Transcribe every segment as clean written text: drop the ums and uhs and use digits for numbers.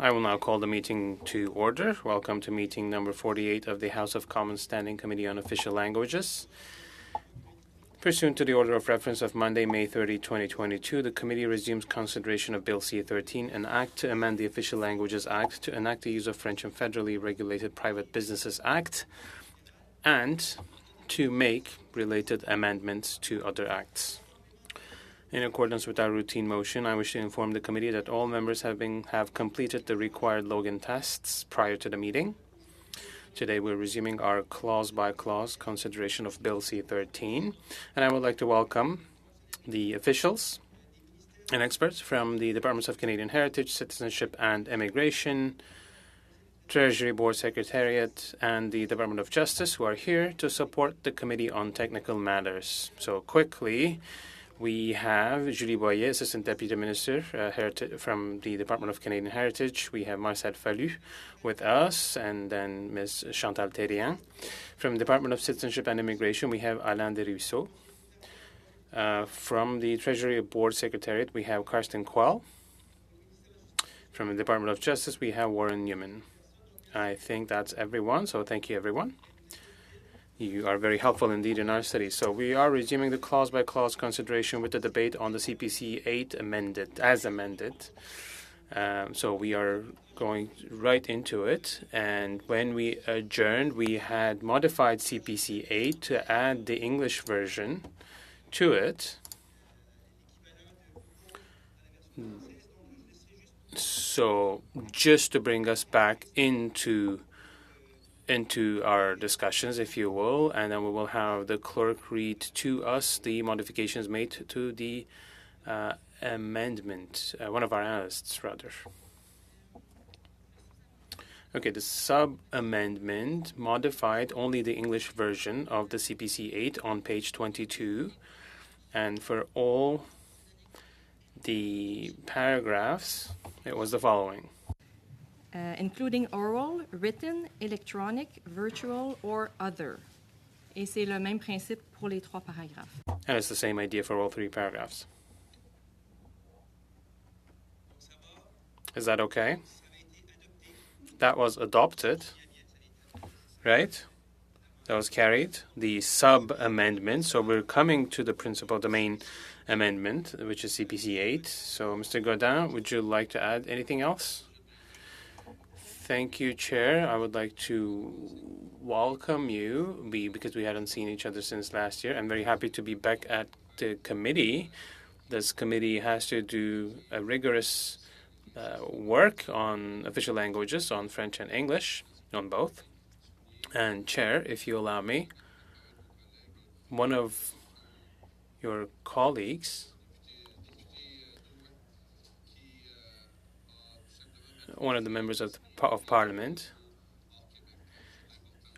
I will now call the meeting to order. Welcome to meeting number 48 of the House of Commons Standing Committee on Official Languages. Pursuant to the order of reference of Monday, May 30, 2022, the committee resumes consideration of Bill C-13, an act to amend the Official Languages Act to enact the use of French in Federally Regulated Private Businesses Act and to make related amendments to other acts. In accordance with our routine motion, I wish to inform the committee that all members have completed the required login tests prior to the meeting. Today we're resuming our clause-by-clause consideration of Bill C-13, and I would like to welcome the officials and experts from the Departments of Canadian Heritage, Citizenship and Immigration, Treasury Board Secretariat, and the Department of Justice, who are here to support the Committee on Technical Matters. So quickly, we have Julie Boyer, Assistant Deputy Minister from the Department of Canadian Heritage. We have Marcel Fallu with us, and then Ms. Chantal Thérien. From the Department of Citizenship and Immigration, we have Alain Desruisseaux. From the Treasury Board Secretariat, we have Karsten Quell. From the Department of Justice, we have Warren Newman. I think that's everyone, so thank you, everyone. You are very helpful indeed in our study. So we are resuming the clause-by-clause consideration with the debate on the CPC 8 as amended. So we are going right into it. And when we adjourned, we had modified CPC 8 to add the English version to it. So just to bring us back into our discussions, if you will, and then we will have the clerk read to us the modifications made to the amendment, one of our analysts, rather. Okay, the sub-amendment modified only the English version of the CPC 8 on page 22, and for all the paragraphs, it was the following. Including oral, written, electronic, virtual, or other. Et c'est le même principe pour les trois paragraphes. And it's the same idea for all three paragraphs. Is that okay? That was adopted, right? That was carried. The sub-amendment. So we're coming to the principal domain amendment, which is CPC 8. So, Mr. Godin, would you like to add anything else? Thank you, Chair. I would like to welcome you because we hadn't seen each other since last year. I'm very happy to be back at the committee. This committee has to do a rigorous work on official languages, on French and English, on both. And Chair, if you allow me, one of your colleagues, one of the members of Parliament,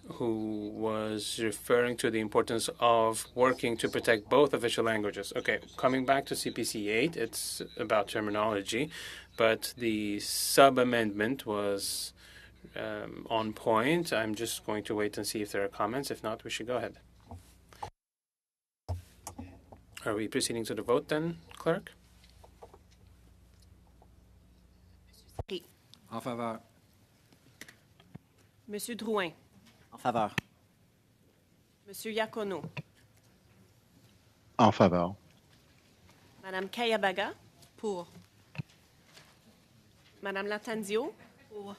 who was referring to the importance of working to protect both official languages. Okay, coming back to CPC 8, it's about terminology, but the sub-amendment was on point. I'm just going to wait and see if there are comments. If not, we should go ahead. Are we proceeding to the vote then, Clerk? En faveur. Monsieur Drouin. En faveur. Monsieur Iacono. En faveur. Madame Kayabaga. Pour. Madame Latanzio. Pour.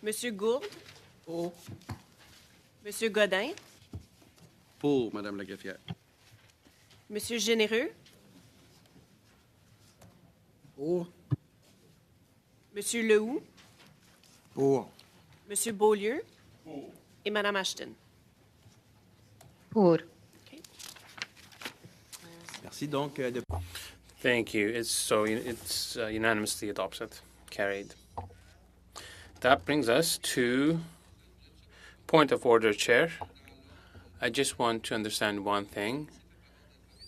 Monsieur Gourde. Pour. Monsieur Godin. Pour, Madame la greffière. Monsieur Généreux. Pour. Monsieur Lehoux. Pour. Monsieur Beaulieu. Pour. Et Madame Ashton. Pour. Okay. Merci donc. Thank you. It's unanimously adopted, carried. That brings us to point of order, Chair. I just want to understand one thing.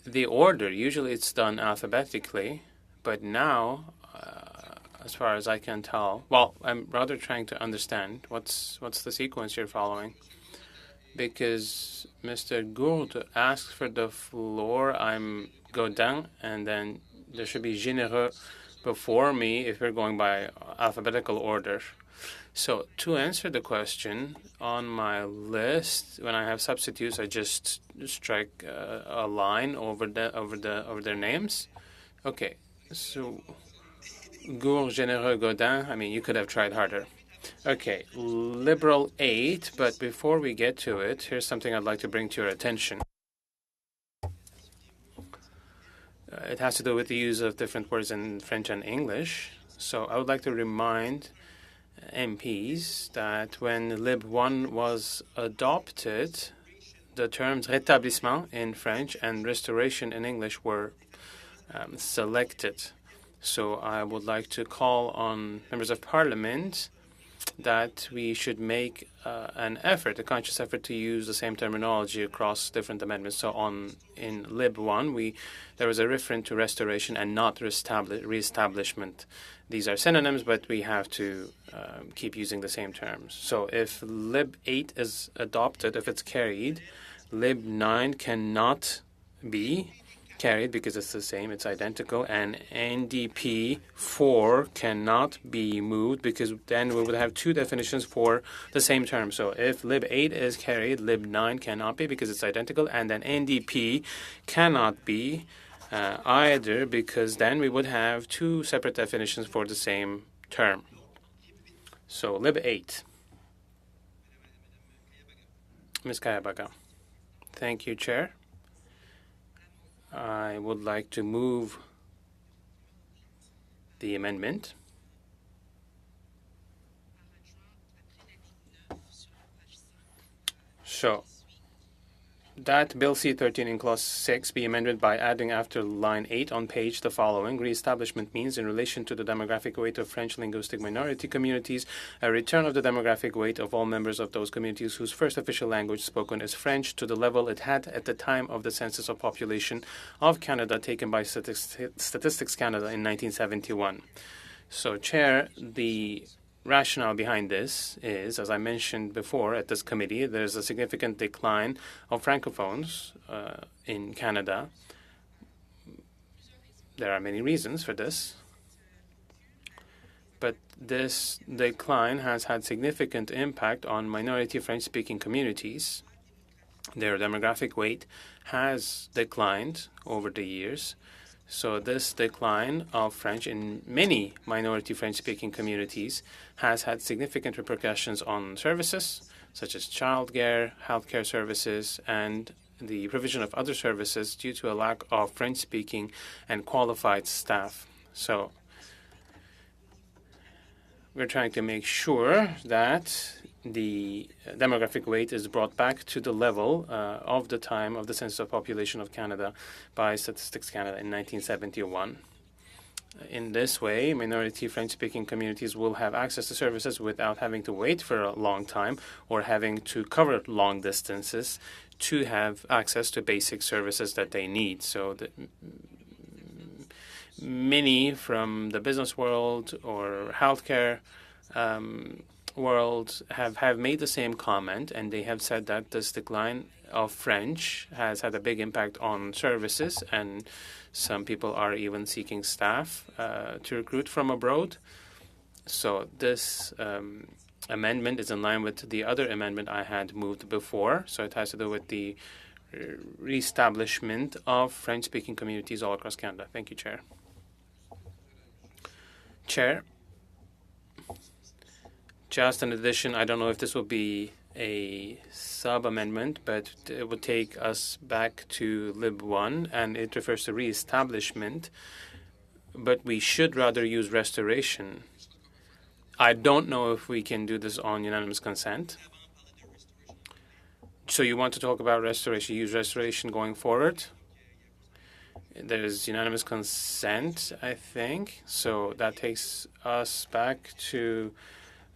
The order, usually it's done alphabetically, but now, as far as I can tell, well, I'm rather trying to understand what's the sequence you're following. Because Mr. Gould asked for the floor, I'm Godin, and then there should be Généreux before me if we're going by alphabetical order. So to answer the question, on my list, when I have substitutes, I just strike a line over their names. Okay, so Gourde, Généreux, Godin. I mean, you could have tried harder. Okay, Liberal 8, but before we get to it, here's something I'd like to bring to your attention. It has to do with the use of different words in French and English. So I would like to remind MPs that when Lib 1 was adopted, the terms rétablissement in French and restoration in English were selected. So I would like to call on members of Parliament that we should make an effort, a conscious effort, to use the same terminology across different amendments. So in Lib 1, there was a reference to restoration and not reestablishment. These are synonyms, but we have to keep using the same terms. So if Lib 8 is adopted, if it's carried, Lib 9 cannot be carried because it's the same, it's identical, and NDP 4 cannot be moved because then we would have two definitions for the same term. So if Lib 8 is carried, Lib 9 cannot be because it's identical, and then NDP cannot be either because then we would have two separate definitions for the same term. So Lib 8. Ms. Kayabaga. Thank you, Chair. I would like to move the amendment. So that Bill C-13 in Clause 6 be amended by adding after line 8 on page the following. Re-establishment means, in relation to the demographic weight of French linguistic minority communities, a return of the demographic weight of all members of those communities whose first official language spoken is French to the level it had at the time of the Census of Population of Canada taken by Statistics Canada in 1971. So, Chair, the rationale behind this is, as I mentioned before at this committee, there's a significant decline of francophones in Canada. There are many reasons for this, but this decline has had significant impact on minority French-speaking communities. Their demographic weight has declined over the years. So this decline of French in many minority French-speaking communities has had significant repercussions on services such as childcare, healthcare services, and the provision of other services due to a lack of French-speaking and qualified staff. So we're trying to make sure that the demographic weight is brought back to the level of the time of the Census of Population of Canada by Statistics Canada in 1971. In this way, minority French-speaking communities will have access to services without having to wait for a long time or having to cover long distances to have access to basic services that they need. So many from the business world or healthcare world have made the same comment, and they have said that this decline of French has had a big impact on services, and some people are even seeking staff to recruit from abroad. So this amendment is in line with the other amendment I had moved before. So it has to do with the reestablishment of French-speaking communities all across Canada. Thank you, Chair. Chair, just an addition, I don't know if this will be a sub-amendment, but it would take us back to Lib 1, and it refers to re-establishment, but we should rather use restoration. I don't know if we can do this on unanimous consent. So you want to talk about restoration, use restoration going forward? There's unanimous consent, I think, so that takes us back to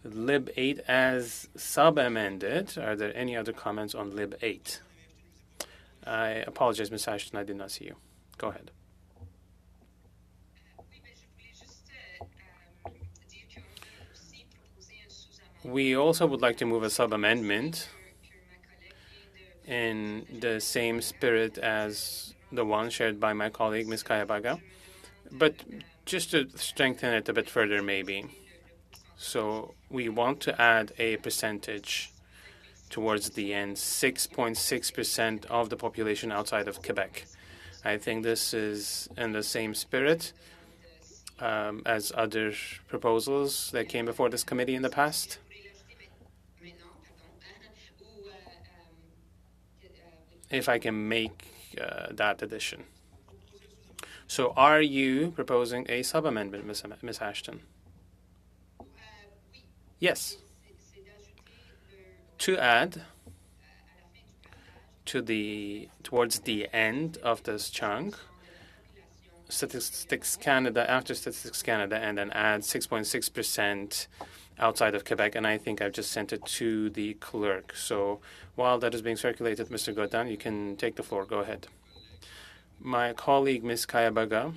Lib 8 as sub-amended. Are there any other comments on Lib 8? I apologize, Ms. Ashton, I did not see you. Go ahead. We also would like to move a sub-amendment in the same spirit as the one shared by my colleague, Ms. Kayabaga. But Just to strengthen it a bit further, maybe. So we want to add a percentage towards the end, 6.6% of the population outside of Quebec. I think this is in the same spirit as other proposals that came before this committee in the past. If I can make that addition. So are you proposing a sub-amendment, Ms. Ashton? Yes. To add towards the end of this chunk, Statistics Canada, after Statistics Canada, and then add 6.6% outside of Quebec, and I think I've just sent it to the clerk. So while that is being circulated, Mr. Godin, you can take the floor. Go ahead. My colleague, Ms. Kayabaga,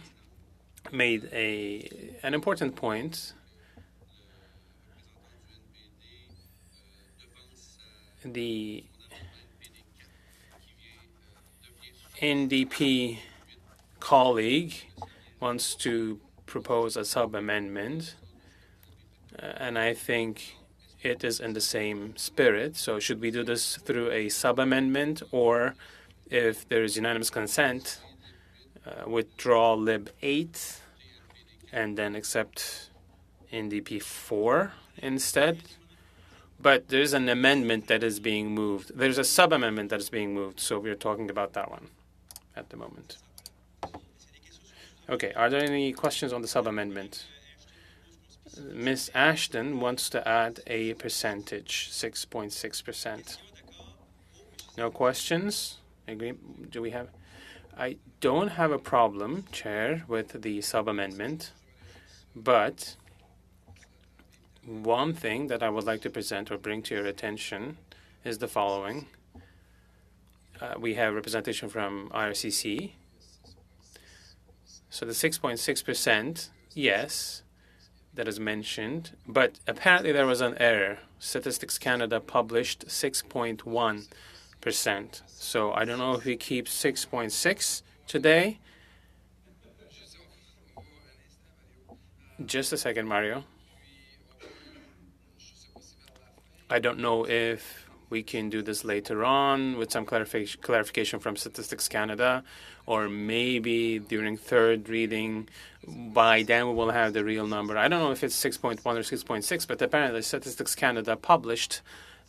made an important point. The NDP colleague wants to propose a sub-amendment, and I think it is in the same spirit. So should we do this through a sub-amendment, or if there is unanimous consent, withdraw Lib 8 and then accept NDP 4 instead? But there's an amendment that is being moved. There's a sub-amendment that is being moved, so we're talking about that one at the moment. Okay, are there any questions on the sub-amendment? Ms. Ashton wants to add a percentage, 6.6%. No questions? Agree? Do we have? I don't have a problem, Chair, with the sub-amendment, but one thing that I would like to present or bring to your attention is the following. We have representation from IRCC. So the 6.6%, yes, that is mentioned, but apparently there was an error. Statistics Canada published 6.1%. So I don't know if we keep 6.6 today. Just a second, Mario. I don't know if we can do this later on with some clarification from Statistics Canada, or maybe during third reading. By then we will have the real number. I don't know if it's 6.1 or 6.6, but apparently Statistics Canada published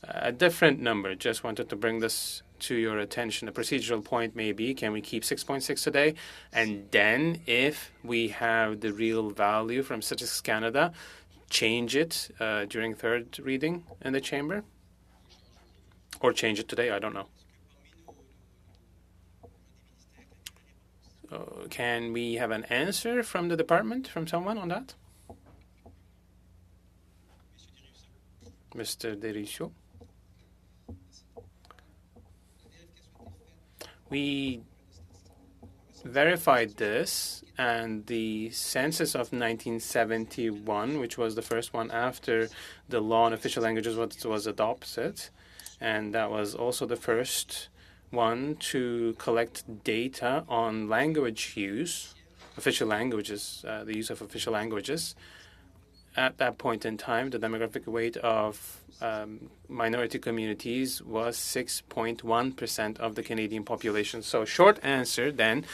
a different number. Just wanted to bring this to your attention. A procedural point may be, can we keep 6.6 today? And then if we have the real value from Statistics Canada, change it during third reading in the chamber? Or change it today, I don't know. Can we have an answer from the department, from someone on that? Mr. Derisio? We verified this, and the census of 1971, which was the first one after the law on official languages was adopted, and that was also the first one to collect data on language use, official languages, the use of official languages. At that point in time, the demographic weight of minority communities was 6.1% of the Canadian population. So short answer then,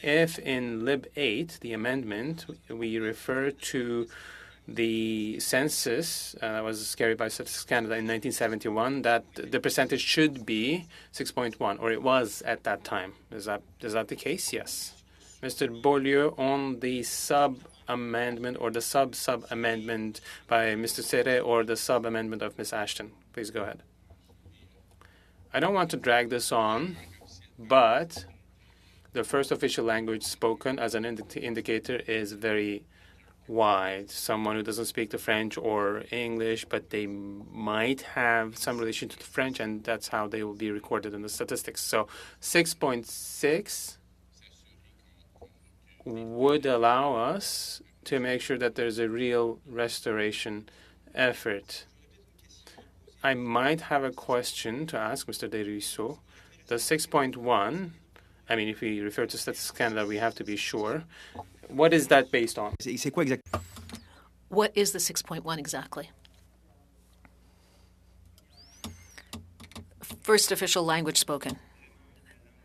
if in Lib 8, the amendment, we refer to the census that was carried by Statistics Canada in 1971, that the percentage should be 6.1, or it was at that time. Is that the case? Yes. Mr. Beaulieu, on the sub-amendment or the sub-amendment by Mr. Serre or the sub-amendment of Ms. Ashton. Please go ahead. I don't want to drag this on, but the first official language spoken as an indicator is very wide. Someone who doesn't speak the French or English, but they might have some relation to the French, and that's how they will be recorded in the statistics. So 6.6 would allow us to make sure that there's a real restoration effort. I might have a question to ask Mr. Derisio. The 6.1, I mean, if we refer to Statistics Canada, we have to be sure. What is that based on? C'est quoi exactement? What is the 6.1 exactly? First official language spoken.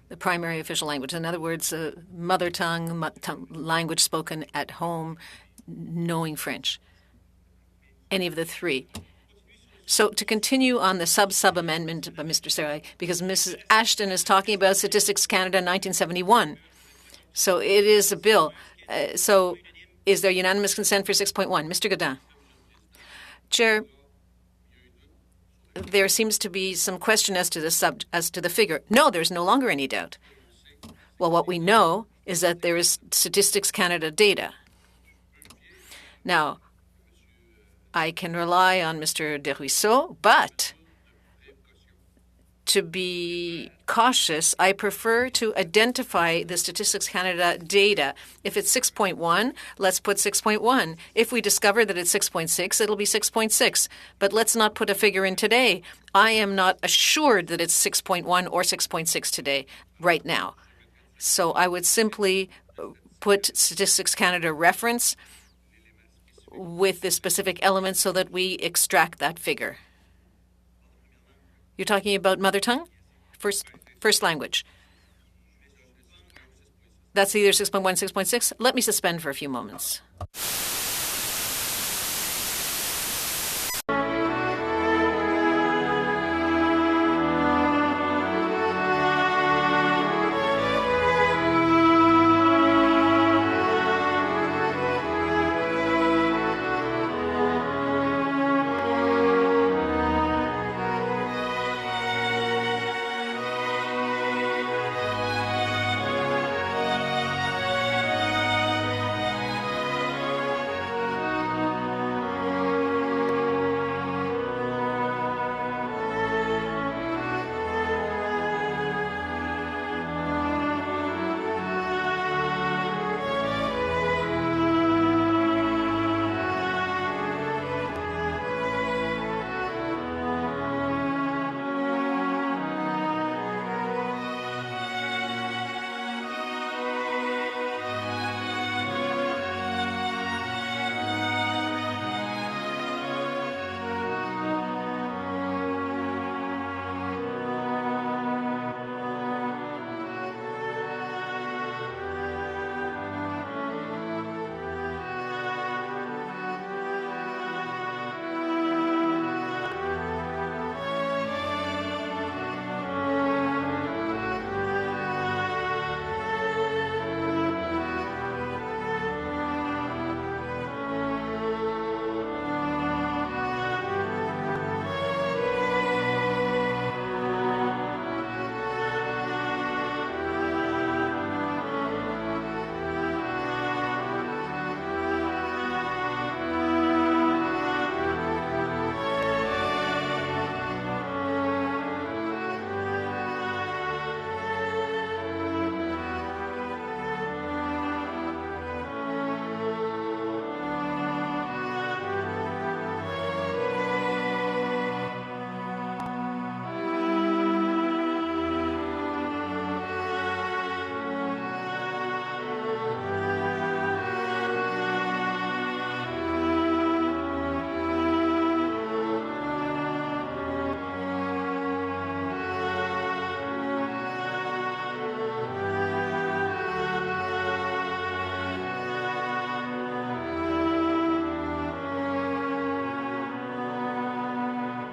The primary official language. In other words, mother tongue, language spoken at home, knowing French. Any of the three. So to continue on the sub amendment by Mr. Sarai, because Mrs. Ashton is talking about Statistics Canada 1971. So it is a bill. So is there unanimous consent for 6.1? Mr. Godin. Chair, there seems to be some question as to the figure. No, there's no longer any doubt. Well, what we know is that there is Statistics Canada data. Now, I can rely on Mr. Desruisseaux, but to be cautious, I prefer to identify the Statistics Canada data. If it's 6.1, let's put 6.1. If we discover that it's 6.6, it'll be 6.6. But let's not put a figure in today. I am not assured that it's 6.1 or 6.6 today, right now. So I would simply put Statistics Canada reference with the specific elements so that we extract that figure. You're talking about mother tongue? First language. That's either 6.1, 6.6. Let me suspend for a few moments.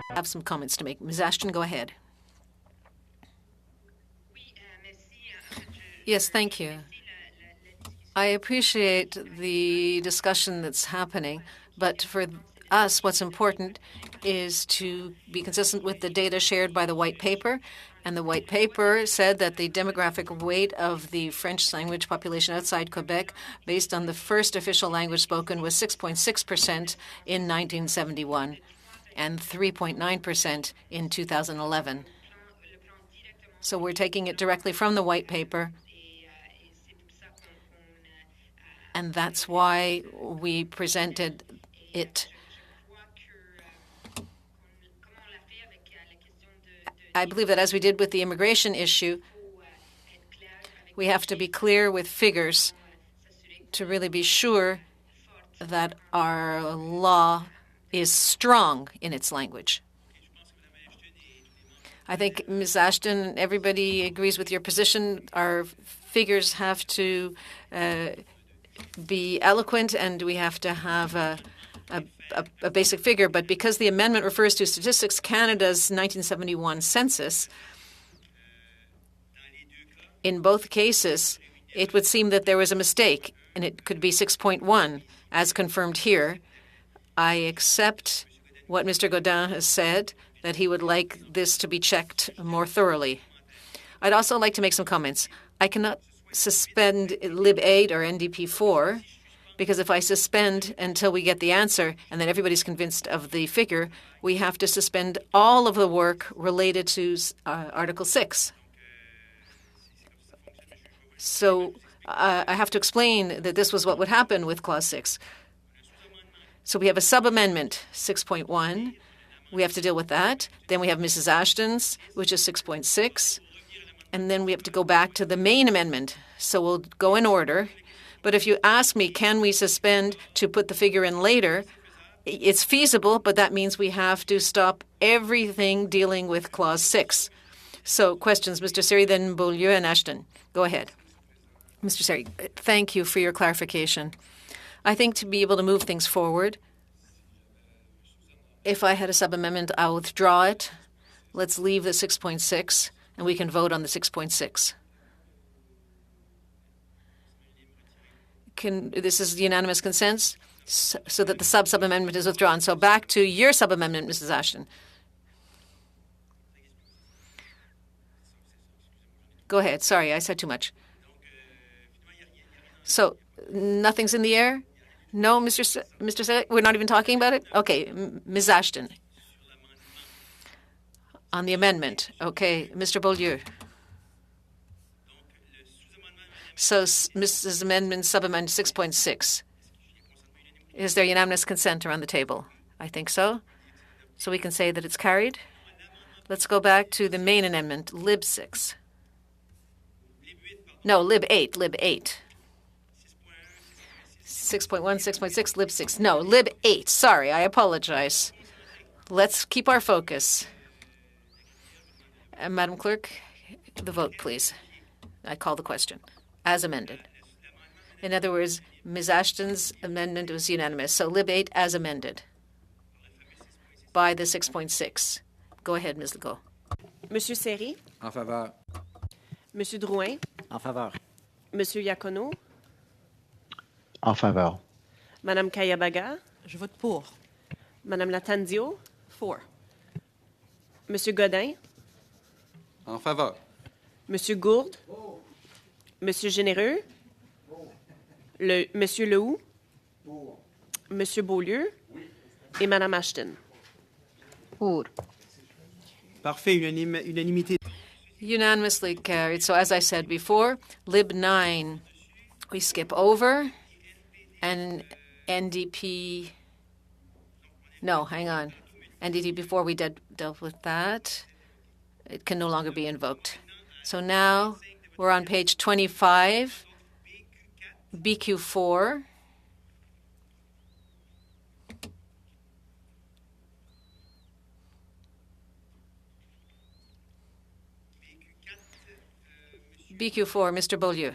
I have some comments to make. Ms. Ashton, go ahead. Yes, thank you. I appreciate the discussion that's happening, but for us, what's important is to be consistent with the data shared by the white paper. And the white paper said that the demographic weight of the French language population outside Quebec, based on the first official language spoken, was 6.6% in 1971 and 3.9% in 2011. So we're taking it directly from the white paper. And that's why we presented it. I believe that as we did with the immigration issue, we have to be clear with figures to really be sure that our law is strong in its language. I think, Ms. Ashton, everybody agrees with your position. Our figures have to be eloquent, and we have to have a basic figure. But because the amendment refers to Statistics Canada's 1971 census, in both cases, it would seem that there was a mistake, and it could be 6.1, as confirmed here. I accept what Mr. Godin has said, that he would like this to be checked more thoroughly. I'd also like to make some comments. I cannot suspend Lib 8 or NDP 4, because if I suspend until we get the answer and then everybody's convinced of the figure, we have to suspend all of the work related to Article 6. So I have to explain that this was what would happen with Clause 6. So we have a sub-amendment, 6.1. We have to deal with that. Then we have Mrs. Ashton's, which is 6.6. And then we have to go back to the main amendment. So we'll go in order. But if you ask me, can we suspend to put the figure in later, it's feasible, but that means we have to stop everything dealing with Clause 6. So questions, Mr. Seri, then Beaulieu and Ashton. Go ahead. Mr. Seri, thank you for your clarification. I think to be able to move things forward, if I had a sub-amendment, I'll withdraw it. Let's leave the 6.6, and we can vote on the 6.6. This is unanimous consent, so that the sub-amendment is withdrawn. So back to your sub-amendment, Mrs. Ashton. Go ahead. Sorry, I said too much. So nothing's in the air? No, Mr. Selig, we're not even talking about it? Okay, Ms. Ashton. On the amendment. Okay, Mr. Beaulieu. So Mrs. Amendment, sub-amendment 6.6. Is there unanimous consent around the table? I think so. So we can say that it's carried. Let's go back to the main amendment, Lib 6. No, Lib 8, Lib 8. 6.1, 6.6, Lib 6. No, Lib 8. Sorry, I apologize. Let's keep our focus. Madam Clerk, the vote, please. I call the question. As amended. In other words, Ms. Ashton's amendment was unanimous. So Lib 8 as amended by the 6.6. Go ahead, Ms. Legault. Monsieur Seri, En faveur. Monsieur Drouin, En faveur. Monsieur Iacono, En faveur. Madame Kayabaga, Je vote pour. Madame Latandio, For. Monsieur Godin, En faveur. Monsieur Gourde, Monsieur Généreux, Monsieur Lehoux, Monsieur Beaulieu et Madame Ashton. Pour. Parfait, unanimité. Unanimously carried. So as I said before, Lib 9 we skip over, and NDP. No, hang on. NDP before we dealt with that. It can no longer be invoked. So now we're on page 25, BQ4. BQ4, Mr. Beaulieu.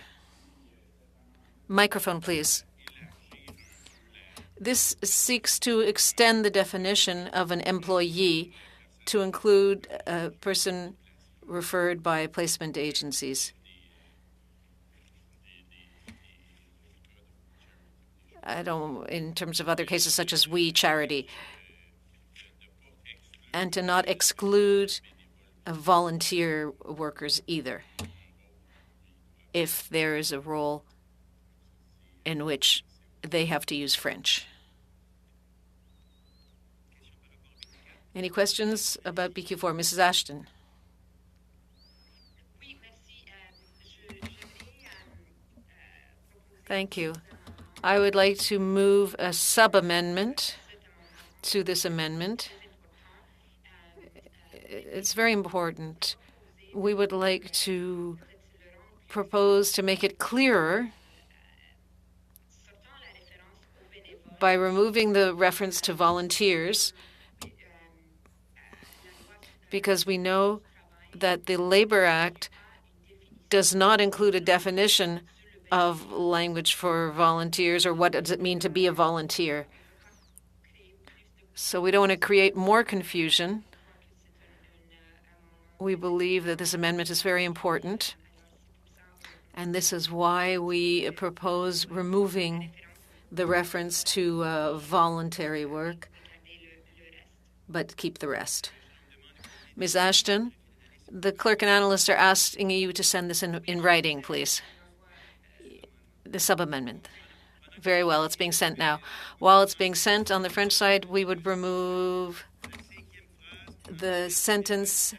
Microphone, please. This seeks to extend the definition of an employee to include a person referred by placement agencies. In terms of other cases such as We Charity, and to not exclude volunteer workers either, if there is a role in which they have to use French. Any questions about BQ4? Mrs. Ashton. Thank you. I would like to move a sub-amendment to this amendment. It's very important. We would like to propose to make it clearer by removing the reference to volunteers, because we know that the Labor Act does not include a definition of language for volunteers, or what does it mean to be a volunteer. So we don't want to create more confusion. We believe that this amendment is very important, and this is why we propose removing the reference to voluntary work, but keep the rest. Ms. Ashton, the clerk and analyst are asking you to send this in writing, please. The sub-amendment. Very well, it's being sent now. While it's being sent on the French side, we would remove the sentence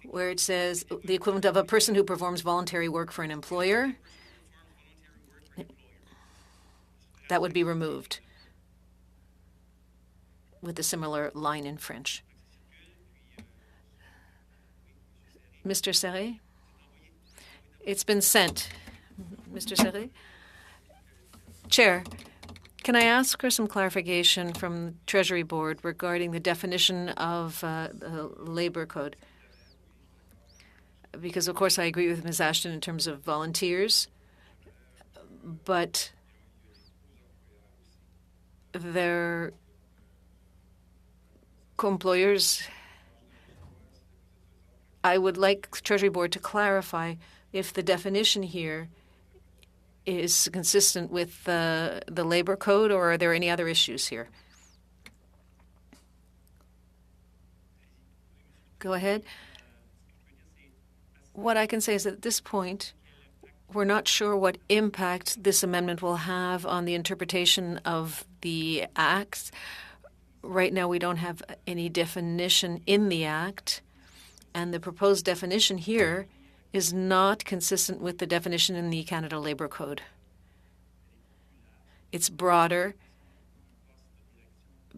where it says the equivalent of a person who performs voluntary work for an employer. That would be removed with a similar line in French. Mr. Serre? It's been sent. Mr. Serre? Chair, can I ask for some clarification from the Treasury Board regarding the definition of the Labor Code? Because, of course, I agree with Ms. Ashton in terms of volunteers, but their co-employers, I would like Treasury Board to clarify if the definition here is consistent with the Labor Code, or are there any other issues here? Go ahead. What I can say is that at this point, we're not sure what impact this amendment will have on the interpretation of the Act. Right now, we don't have any definition in the Act, and the proposed definition here is not consistent with the definition in the Canada Labour Code. It's broader.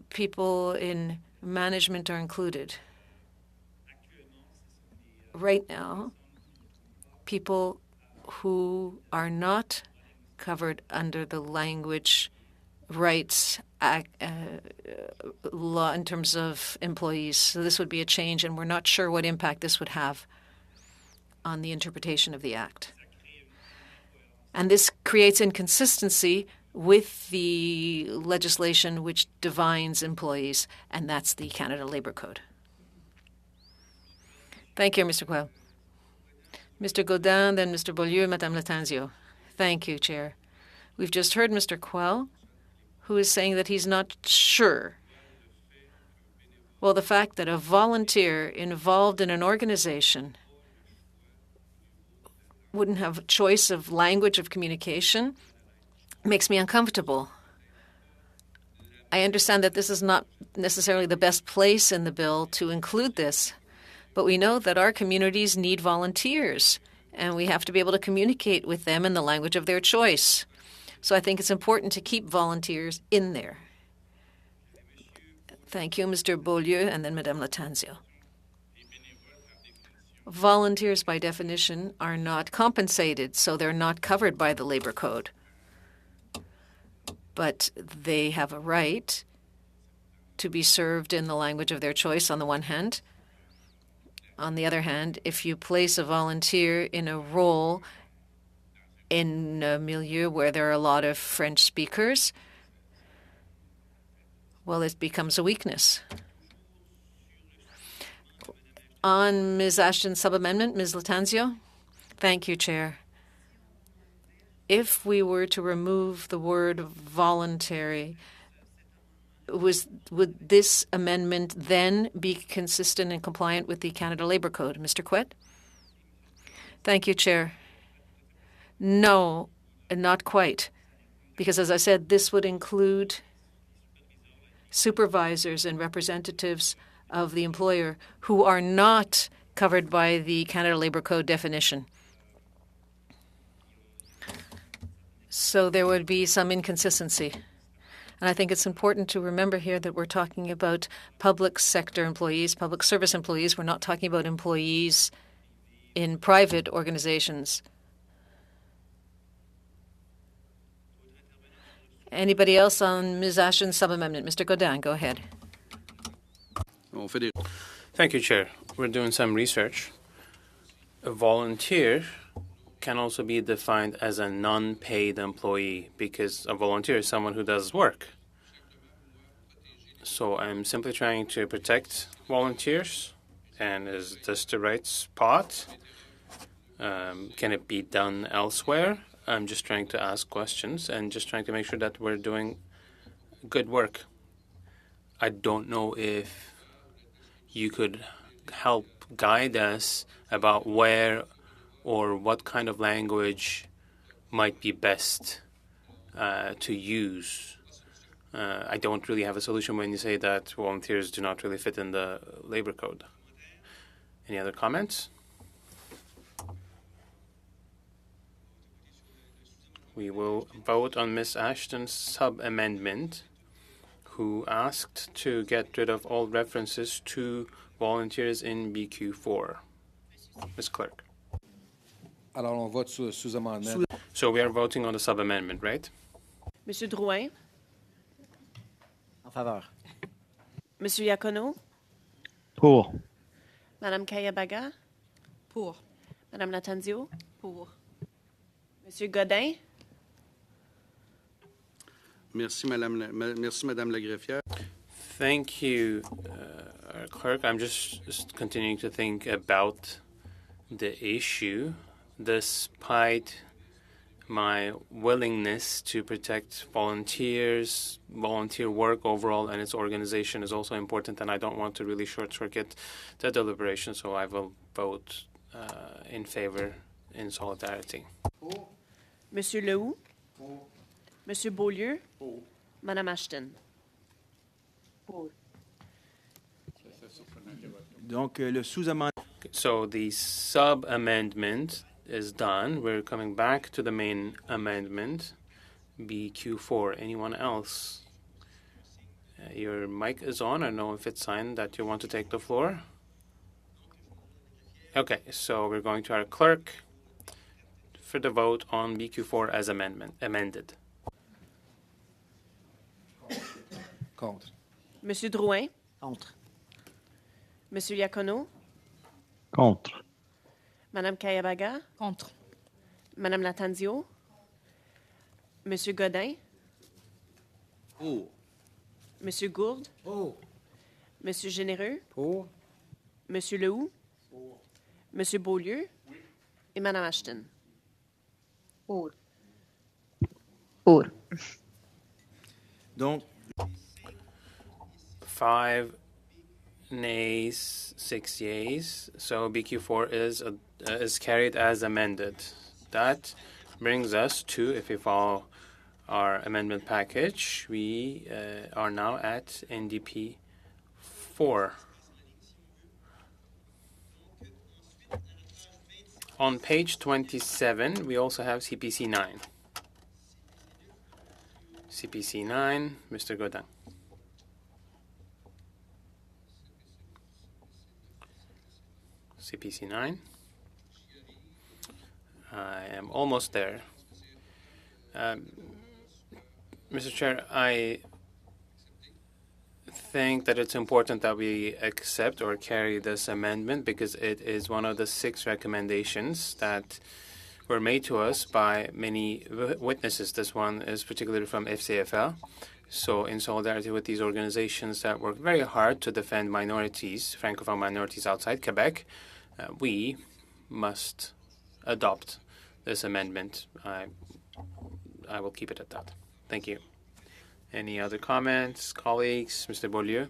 People in management are included. Right now, people who are not covered under the language rights law in terms of employees. So this would be a change, and we're not sure what impact this would have on the interpretation of the Act. And this creates inconsistency with the legislation which defines employees, and that's the Canada Labour Code. Thank you, Mr. Quayle. Mr. Gaudin, then Mr. Beaulieu, Madame Latanzio. Thank you, Chair. We've just heard Mr. Quayle, who is saying that he's not sure. Well, the fact that a volunteer involved in an organization wouldn't have a choice of language of communication makes me uncomfortable. I understand that this is not necessarily the best place in the bill to include this, but we know that our communities need volunteers, and we have to be able to communicate with them in the language of their choice. So I think it's important to keep volunteers in there. Thank you, Mr. Beaulieu, and then Madame Latanzio. Volunteers, by definition, are not compensated, so they're not covered by the Labor Code. But they have a right to be served in the language of their choice on the one hand. On the other hand, if you place a volunteer in a role in a milieu where there are a lot of French speakers, well, it becomes a weakness. On Ms. Ashton's sub-amendment, Ms. Latanzio. Thank you, Chair. If we were to remove the word voluntary, would this amendment then be consistent and compliant with the Canada Labour Code? Mr. Quet? Thank you, Chair. No, not quite. Because, as I said, this would include supervisors and representatives of the employer who are not covered by the Canada Labour Code definition. So there would be some inconsistency. And I think it's important to remember here that we're talking about public sector employees, public service employees. We're not talking about employees in private organizations. Anybody else on Ms. Ashton's sub-amendment? Mr. Godin, go ahead. On fait des... Thank you, Chair. We're doing some research. A volunteer can also be defined as a non-paid employee because a volunteer is someone who does work. So I'm simply trying to protect volunteers. And is this the right spot? Can it be done elsewhere? I'm just trying to ask questions and just trying to make sure that we're doing good work. I don't know if you could help guide us about where or what kind of language might be best to use. I don't really have a solution when you say that volunteers do not really fit in the labor code. Any other comments? We will vote on Ms. Ashton's sub-amendment, who asked to get rid of all references to volunteers in BQ4. Ms. Clerk. Alors, on vote sous-amendement. So we are voting on the sub-amendment, right? Monsieur Drouin, En faveur. Monsieur Iacono, Pour. Madame Kayabaga, Pour. Madame Latanzio, Pour. Monsieur Godin, Merci, Madame la greffière. Thank you, Clerk. I'm just continuing to think about the issue. Despite my willingness to protect volunteers, volunteer work overall, and its organization is also important, and I don't want to really short-circuit the deliberation, so I will vote in favor in solidarity. Monsieur Lehoux, Monsieur Beaulieu, Madame Ashton. Donc, le sous-amendement... So the sub-amendment is done. We're coming back to the main amendment, BQ4. Anyone else? Your mic is on. I don't know if it's signed that you want to take the floor. Okay, so we're going to our clerk for the vote on BQ4 as amended. Contre. Monsieur Drouin, Contre. Monsieur Iacono, Contre. Madame Kayabaga, Contre. Madame Latanzio, Monsieur Godin, Pour. Monsieur Gourde, Monsieur Généreux, Pour. Monsieur Lehoux, Monsieur Beaulieu et Madame Ashton. Pour. Pour. Donc, 5 nays, 6 yeas. So BQ4 is carried as amended. That brings us to, if we follow our amendment package, we are now at NDP 4. On page 27, we also have CPC 9. CPC 9, Mr. Godin. CPC 9. I am almost there. Mr. Chair, I think that it's important that we accept or carry this amendment because it is one of the 6 recommendations that were made to us by many witnesses. This one is particularly from FCFL. So in solidarity with these organizations that work very hard to defend minorities, Francophone minorities outside Quebec, we must adopt this amendment. I will keep it at that. Thank you. Any other comments, colleagues? Mr. Beaulieu?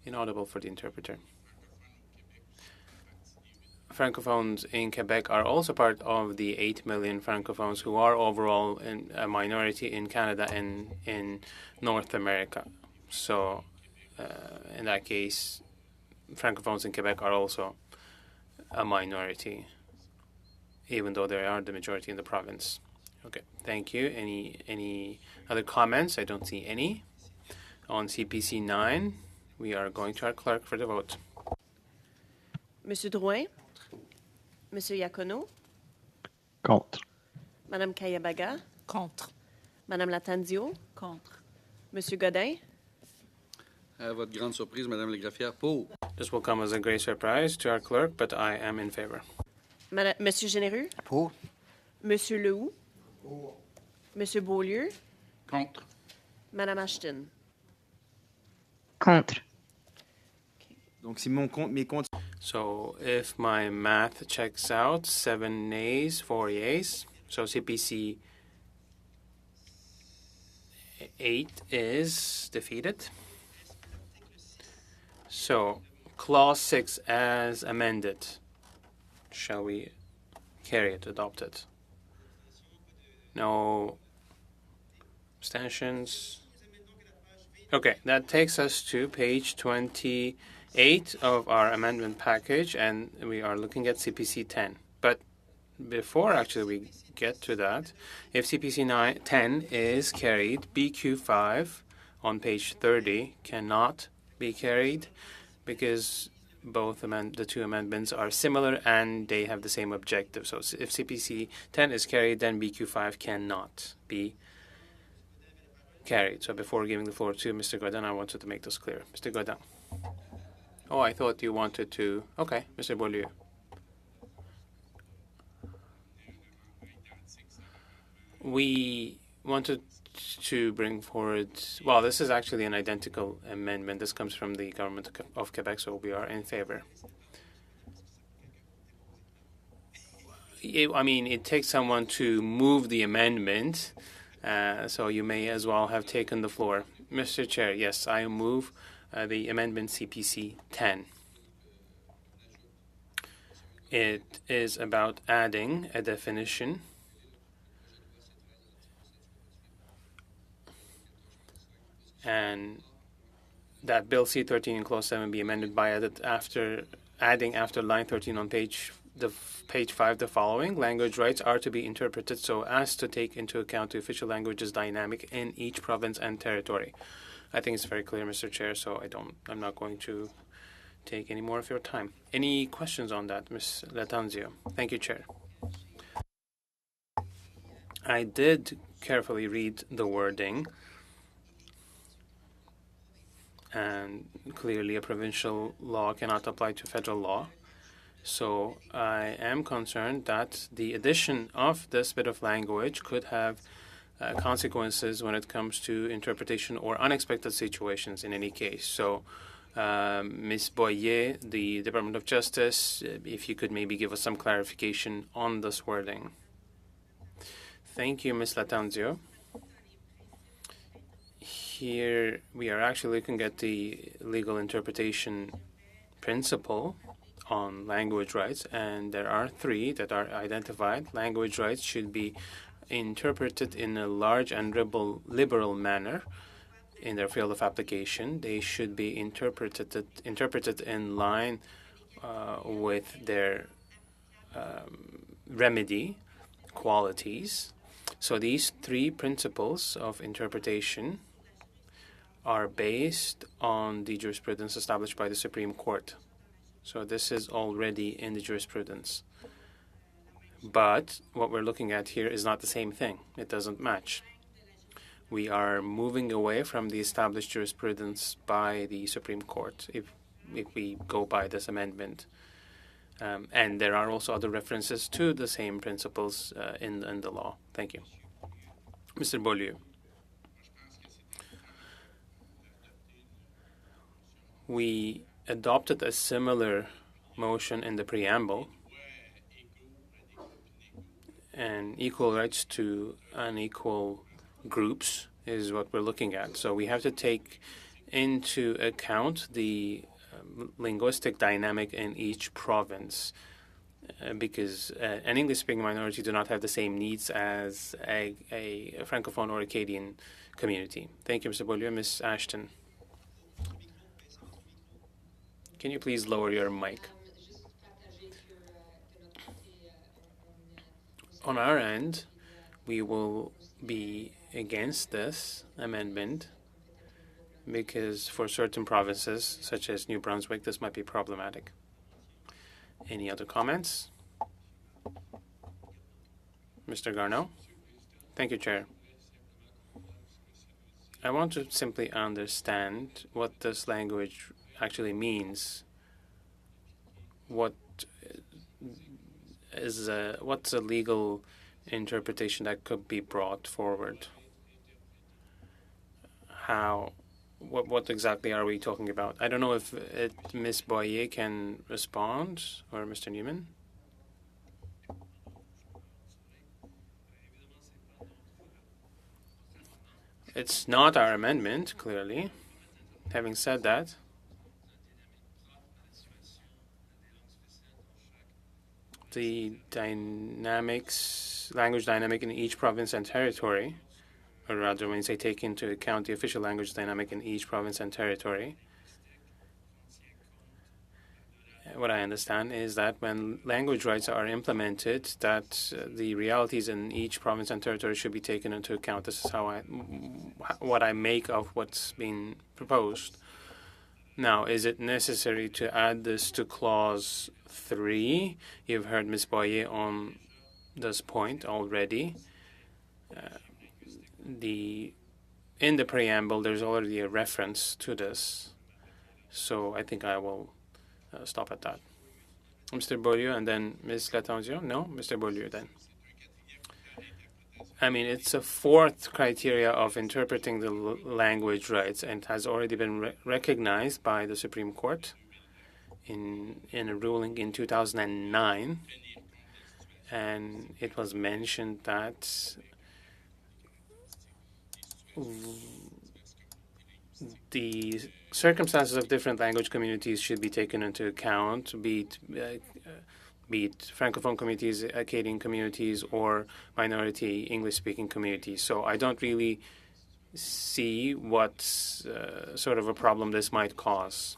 Inaudible for the interpreter. Francophones in Quebec are also part of the 8 million Francophones who are overall a minority in Canada and in North America. So in that case, Francophones in Quebec are also a minority, even though they are the majority in the province. Okay, thank you. Any other comments? I don't see any. On CPC 9, we are going to our clerk for the vote. Monsieur Drouin, Monsieur Iacono, Contre. Madame Kayabaga, Contre. Madame Latanzio? Contre. Monsieur Godin? À votre grande surprise, Madame la greffière, pour. This will come as a great surprise to our clerk, but I am in favor. Monsieur Généreux? Pour. Monsieur Lehoux? Pour. Monsieur Beaulieu? Contre. Madame Ashton? Contre. Donc, si mes comptes. So if my math checks out, 7 nays, 4 yeas. So CPC 8 is defeated. So clause 6 as amended. Shall we carry it, adopt it? No abstentions. Okay, that takes us to page 28 of our amendment package, and we are looking at CPC 10. But before actually we get to that, if CPC 10 is carried, BQ5 on page 30 cannot be carried because both the two amendments are similar and they have the same objective. So if CPC 10 is carried, then BQ5 cannot be carried. So before giving the floor to Mr. Godin, I wanted to make this clear. Mr. Godin. Oh, I thought you wanted to. Okay, Mr. Beaulieu. We wanted to bring forward, well, this is actually an identical amendment. This comes from the government of Quebec, so we are in favor. I mean, it takes someone to move the amendment, so you may as well have taken the floor. Mr. Chair, yes, I move the amendment CPC 10. It is about adding a definition and that Bill C-13 in Clause 7 be amended by adding after line 13 on page 5 the following: language rights are to be interpreted so as to take into account the official language's dynamic in each province and territory. I think it's very clear, Mr. Chair, so I'm not going to take any more of your time. Any questions on that, Ms. Latanzio? Thank you, Chair. I did carefully read the wording, and clearly a provincial law cannot apply to federal law. So I am concerned that the addition of this bit of language could have consequences when it comes to interpretation or unexpected situations in any case. So Ms. Boyer, the Department of Justice, if you could maybe give us some clarification on this wording. Thank you, Ms. Latanzio. Here we are actually looking at the legal interpretation principle on language rights, and there are 3 that are identified. Language rights should be interpreted in a large and liberal manner in their field of application. They should be interpreted in line with their remedy qualities. So these 3 principles of interpretation are based on the jurisprudence established by the Supreme Court. So this is already in the jurisprudence. But what we're looking at here is not the same thing. It doesn't match. We are moving away from the established jurisprudence by the Supreme Court if we go by this amendment. And there are also other references to the same principles in the law. Thank you. Mr. Beaulieu. We adopted a similar motion in the preamble, and equal rights to unequal groups is what we're looking at. So we have to take into account the linguistic dynamic in each province because an English-speaking minority do not have the same needs as a Francophone or Acadian community. Thank you, Mr. Beaulieu. Ms. Ashton. Can you please lower your mic? On our end, we will be against this amendment because for certain provinces, such as New Brunswick, this might be problematic. Any other comments? Mr. Garneau? Thank you, Chair. I want to simply understand what this language actually means. What's a legal interpretation that could be brought forward? What exactly are we talking about? I don't know if Ms. Boyer can respond, or Mr. Newman. It's not our amendment, clearly. Having said that, the language dynamic in each province and territory, or rather when you say take into account the official language dynamic in each province and territory, what I understand is that when language rights are implemented, that the realities in each province and territory should be taken into account. This is what I make of what's being proposed. Now, is it necessary to add this to Clause 3? You've heard Ms. Boyer on this point already. In the preamble, there's already a reference to this. So I think I will stop at that. Mr. Beaulieu and then Ms. Lattanzio? No? Mr. Beaulieu then. I mean, it's a fourth criteria of interpreting the language rights and has already been recognized by the Supreme Court in a ruling in 2009. And it was mentioned that the circumstances of different language communities should be taken into account, be it Francophone communities, Acadian communities, or minority English-speaking communities. So I don't really see what sort of a problem this might cause.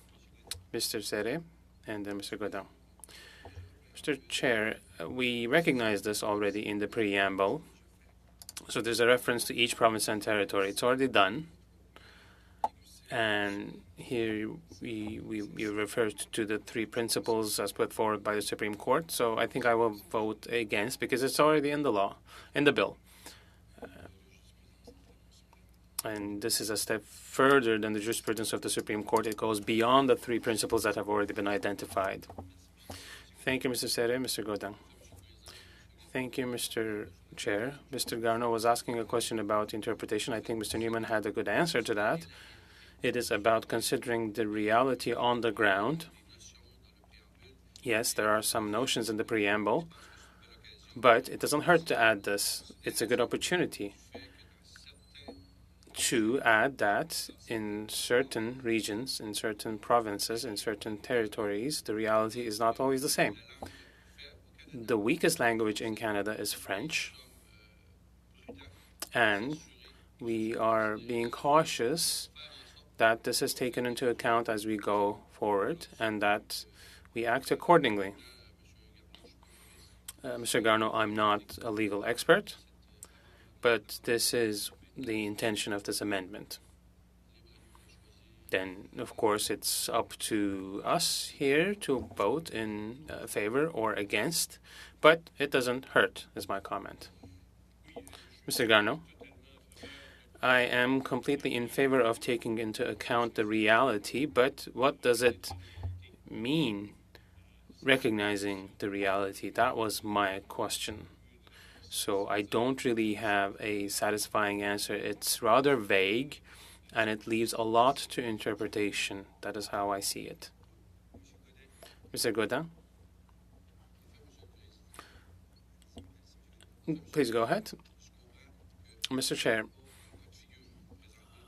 Mr. Serre and then Mr. Godin. Mr. Chair, we recognize this already in the preamble. So there's a reference to each province and territory. It's already done. And here we refer to the three principles as put forward by the Supreme Court. So I think I will vote against because it's already in the law, in the bill. And this is a step further than the jurisprudence of the Supreme Court. It goes beyond the three principles that have already been identified. Thank you, Mr. Serre. Mr. Godin. Thank you, Mr. Chair. Mr. Garneau was asking a question about interpretation. I think Mr. Newman had a good answer to that. It is about considering the reality on the ground. Yes, there are some notions in the preamble, but it doesn't hurt to add this. It's a good opportunity to add that in certain regions, in certain provinces, in certain territories, the reality is not always the same. The weakest language in Canada is French, and we are being cautious that this is taken into account as we go forward and that we act accordingly. Mr. Garneau, I'm not a legal expert, but this is the intention of this amendment. Then, of course, it's up to us here to vote in favor or against, but it doesn't hurt, is my comment. Mr. Garneau? I am completely in favor of taking into account the reality, but what does it mean, recognizing the reality? That was my question. So I don't really have a satisfying answer. It's rather vague, and it leaves a lot to interpretation. That is how I see it. Mr. Godin? Please go ahead. Mr. Chair,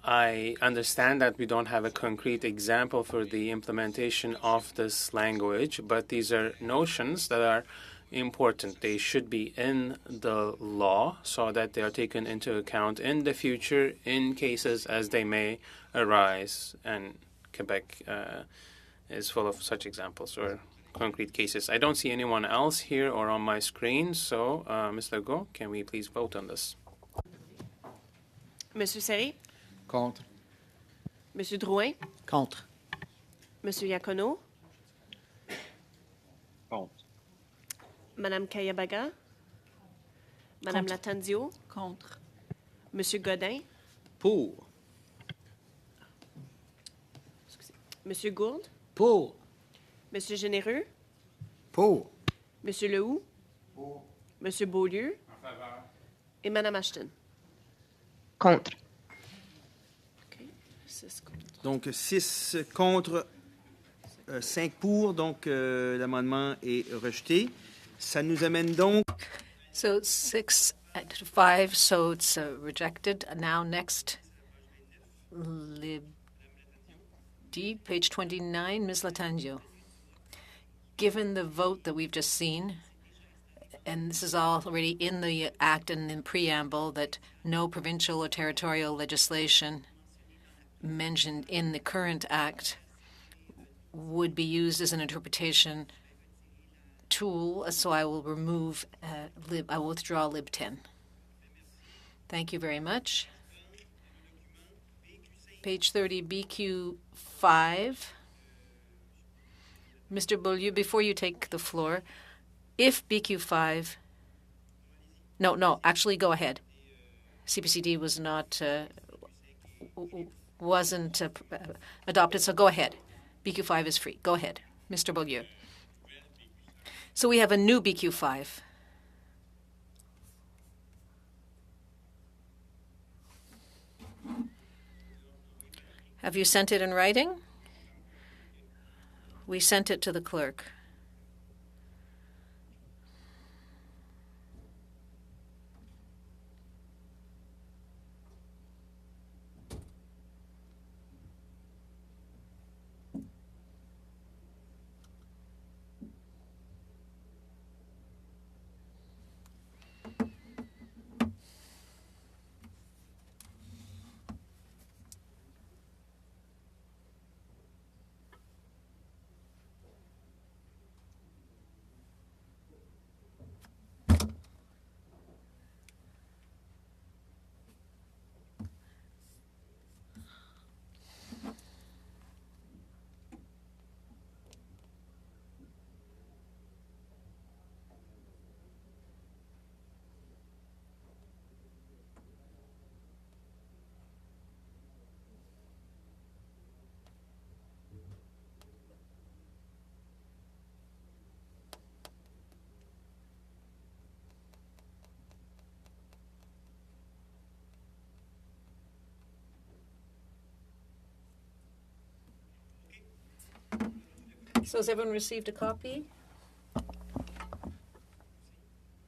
I understand that we don't have a concrete example for the implementation of this language, but these are notions that are important. They should be in the law so that they are taken into account in the future in cases as they may arise. And Quebec is full of such examples or concrete cases. I don't see anyone else here or on my screen, so Ms. Legault, can we please vote on this? Monsieur Serre? Contre. Monsieur Drouin? Contre. Monsieur Iacono? Contre. Madame Kayabaga? Madame Contre. Lattanzio? Contre. Monsieur Godin? Pour. Monsieur Gould, Pour. Monsieur Généreux, Pour. Monsieur Lehoux, Monsieur Beaulieu et Madame Ashton. Contre. OK. 6 contre. Donc, 6 contre, 5 pour. Donc, l'amendement est rejeté. Ça nous amène donc So 6 to 5, so it's rejected. Now next, Lib D, page 29, Ms. Latangio. Given the vote that we've just seen, and this is already in the Act and in preamble, that no provincial or territorial legislation mentioned in the current Act would be used as an interpretation tool, so I will remove I will withdraw Lib 10. Thank you very much. Page 30, BQ5. Mr. Beaulieu, before you take the floor, if BQ5... No, actually go ahead. CPCD was not, wasn't adopted, so go ahead. BQ5 is free. Go ahead, Mr. Beaulieu. So we have a new BQ5. Have you sent it in writing? We sent it to the clerk. So has everyone received a copy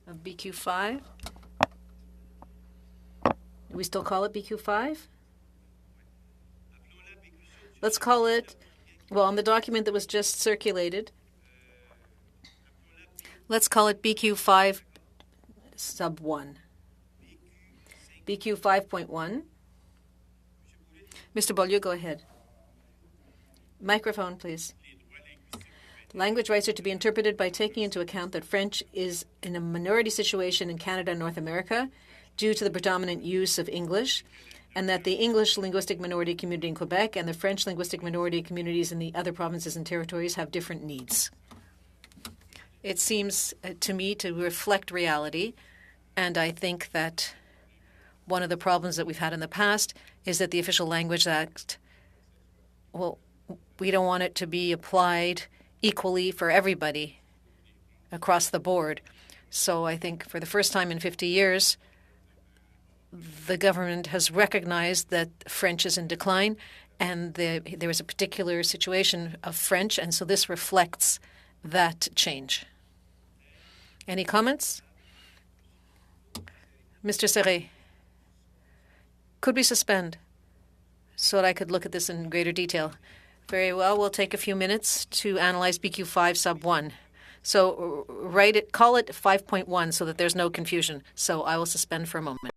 of BQ5? Do we still call it BQ5? Let's call it, well, on the document that was just circulated, let's call it BQ5 sub 1. BQ 5.1. Mr. Beaulieu, go ahead. Microphone, please. Language rights are to be interpreted by taking into account that French is in a minority situation in Canada and North America due to the predominant use of English, and that the English linguistic minority community in Quebec and the French linguistic minority communities in the other provinces and territories have different needs. It seems to me to reflect reality, and I think that one of the problems that we've had in the past is that the Official Language Act, well, we don't want it to be applied equally for everybody across the board. So I think for the first time in 50 years, the government has recognized that French is in decline, and there is a particular situation of French, and so this reflects that change. Any comments? Mr. Serret, could we suspend so that I could look at this in greater detail? Very well. We'll take a few minutes to analyze BQ5 sub 1. So call it 5.1 so that there's no confusion. So I will suspend for a moment.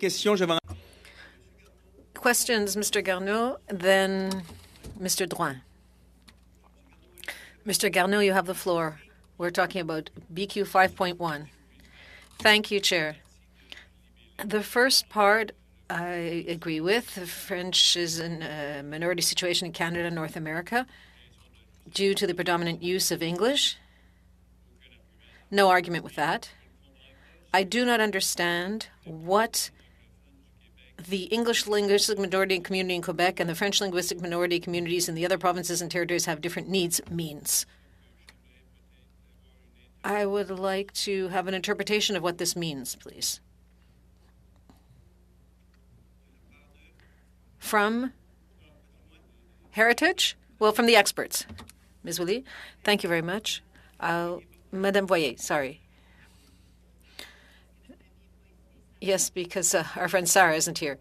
questions. Je vais Questions, Mr. Garneau, then Mr. Drouin. Mr. Garneau, you have the floor. We're talking about BQ 5.1. Thank you, Chair. The first part I agree with. French is in a minority situation in Canada and North America due to the predominant use of English. No argument with that. I do not understand what the English linguistic minority community in Quebec and the French linguistic minority communities in the other provinces and territories have different needs means. I would like to have an interpretation of what this means, please. From Heritage? Well, from the experts. Ms. Willie, thank you very much. Madame Voyer, sorry. Yes, because our friend Sarah isn't here.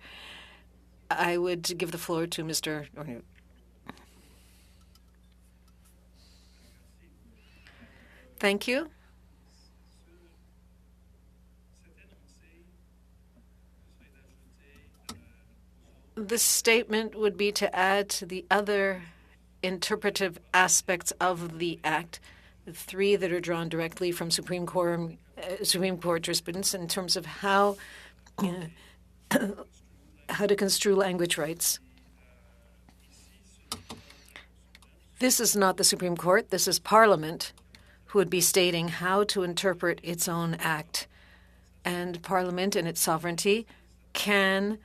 I would give the floor to Mr. Orneau. Thank you. This statement would be to add to the other interpretive aspects of the Act, the three that are drawn directly from Supreme Court jurisprudence in terms of how to construe language rights. This is not the Supreme Court. This is Parliament who would be stating how to interpret its own Act. And Parliament, in its sovereignty, can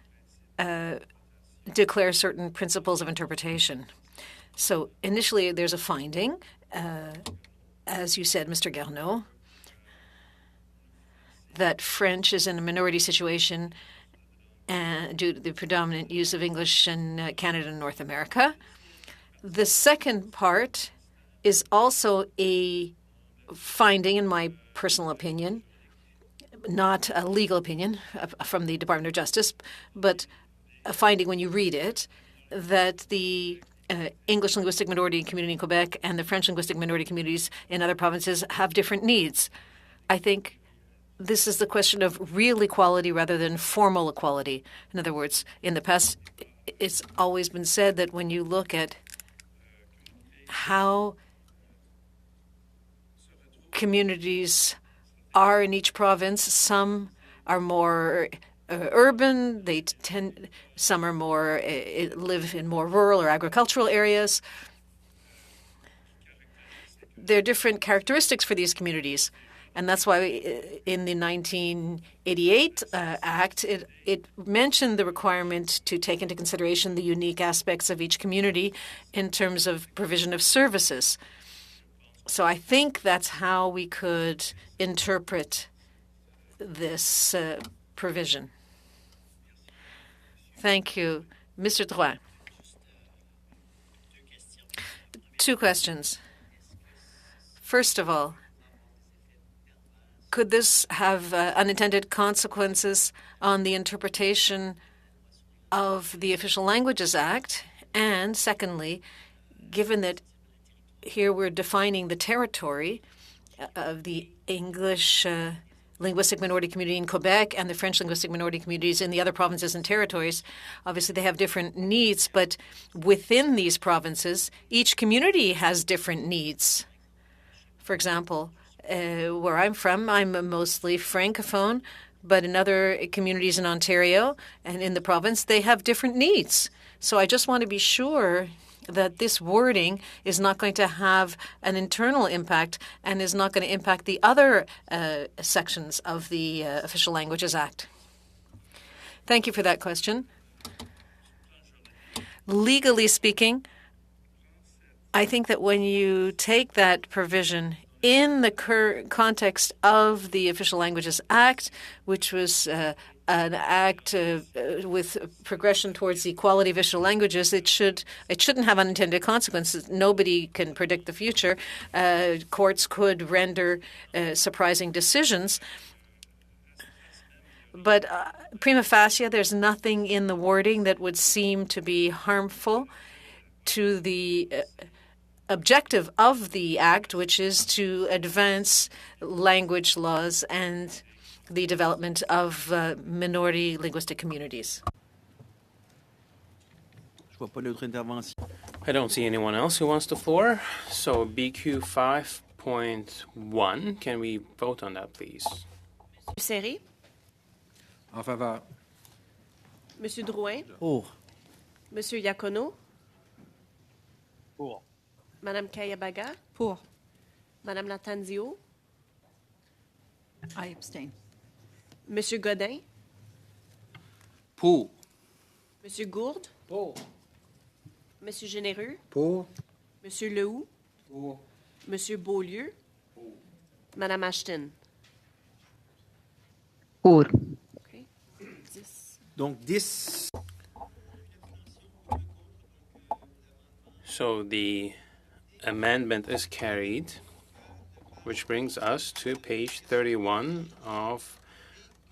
declare certain principles of interpretation. So initially, there's a finding, as you said, Mr. Garneau, that French is in a minority situation due to the predominant use of English in Canada and North America. The second part is also a finding, in my personal opinion, not a legal opinion from the Department of Justice, but a finding when you read it, that the English linguistic minority community in Quebec and the French linguistic minority communities in other provinces have different needs. I think this is the question of real equality rather than formal equality. In other words, in the past, it's always been said that when you look at how communities are in each province, some are more urban, some are more live in more rural or agricultural areas. There are different characteristics for these communities. And that's why in the 1988 Act, it mentioned the requirement to take into consideration the unique aspects of each community in terms of provision of services. So I think that's how we could interpret this provision. Thank you. Mr. Drouin. Two questions. First of all, could this have unintended consequences on the interpretation of the Official Languages Act? And secondly, given that here we're defining the territory of the English linguistic minority community in Quebec and the French linguistic minority communities in the other provinces and territories, obviously they have different needs, but within these provinces, each community has different needs. For example, where I'm from, I'm mostly Francophone, but in other communities in Ontario and in the province, they have different needs. So I just want to be sure that this wording is not going to have an internal impact and is not going to impact the other sections of the Official Languages Act. Thank you for that question. Legally speaking, I think that when you take that provision in the context of the Official Languages Act, which was an act with progression towards the equality of official languages, it shouldn't have unintended consequences. Nobody can predict the future. Courts could render surprising decisions. But prima facie, there's nothing in the wording that would seem to be harmful to the objective of the Act, which is to advance language laws and the development of minority linguistic communities. Je vois pas d'autres interventions. I don't see anyone else who wants the floor. So BQ 5.1, can we vote on that, please? Monsieur Serré, En faveur. Monsieur Drouin, Pour. Monsieur Iacono, Pour. Madame Kayabaga, Pour. Madame Latanzio, I abstain. Monsieur Godin, Pour. Monsieur Gourde, Pour. Monsieur Généreux, Pour. Monsieur Lehoux, Pour. Monsieur Beaulieu, Madame Ashton. Pour. Okay. 10. Donc 10. So the amendment is carried, which brings us to page 31 of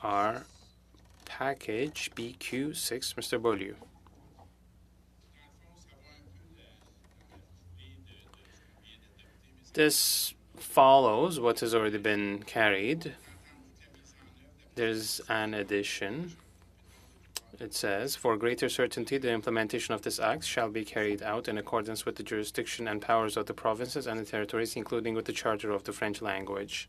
our package BQ6. Mr. Beaulieu. This follows what has already been carried. There's an addition. It says, for greater certainty, the implementation of this act shall be carried out in accordance with the jurisdiction and powers of the provinces and the territories, including with the Charter of the French language.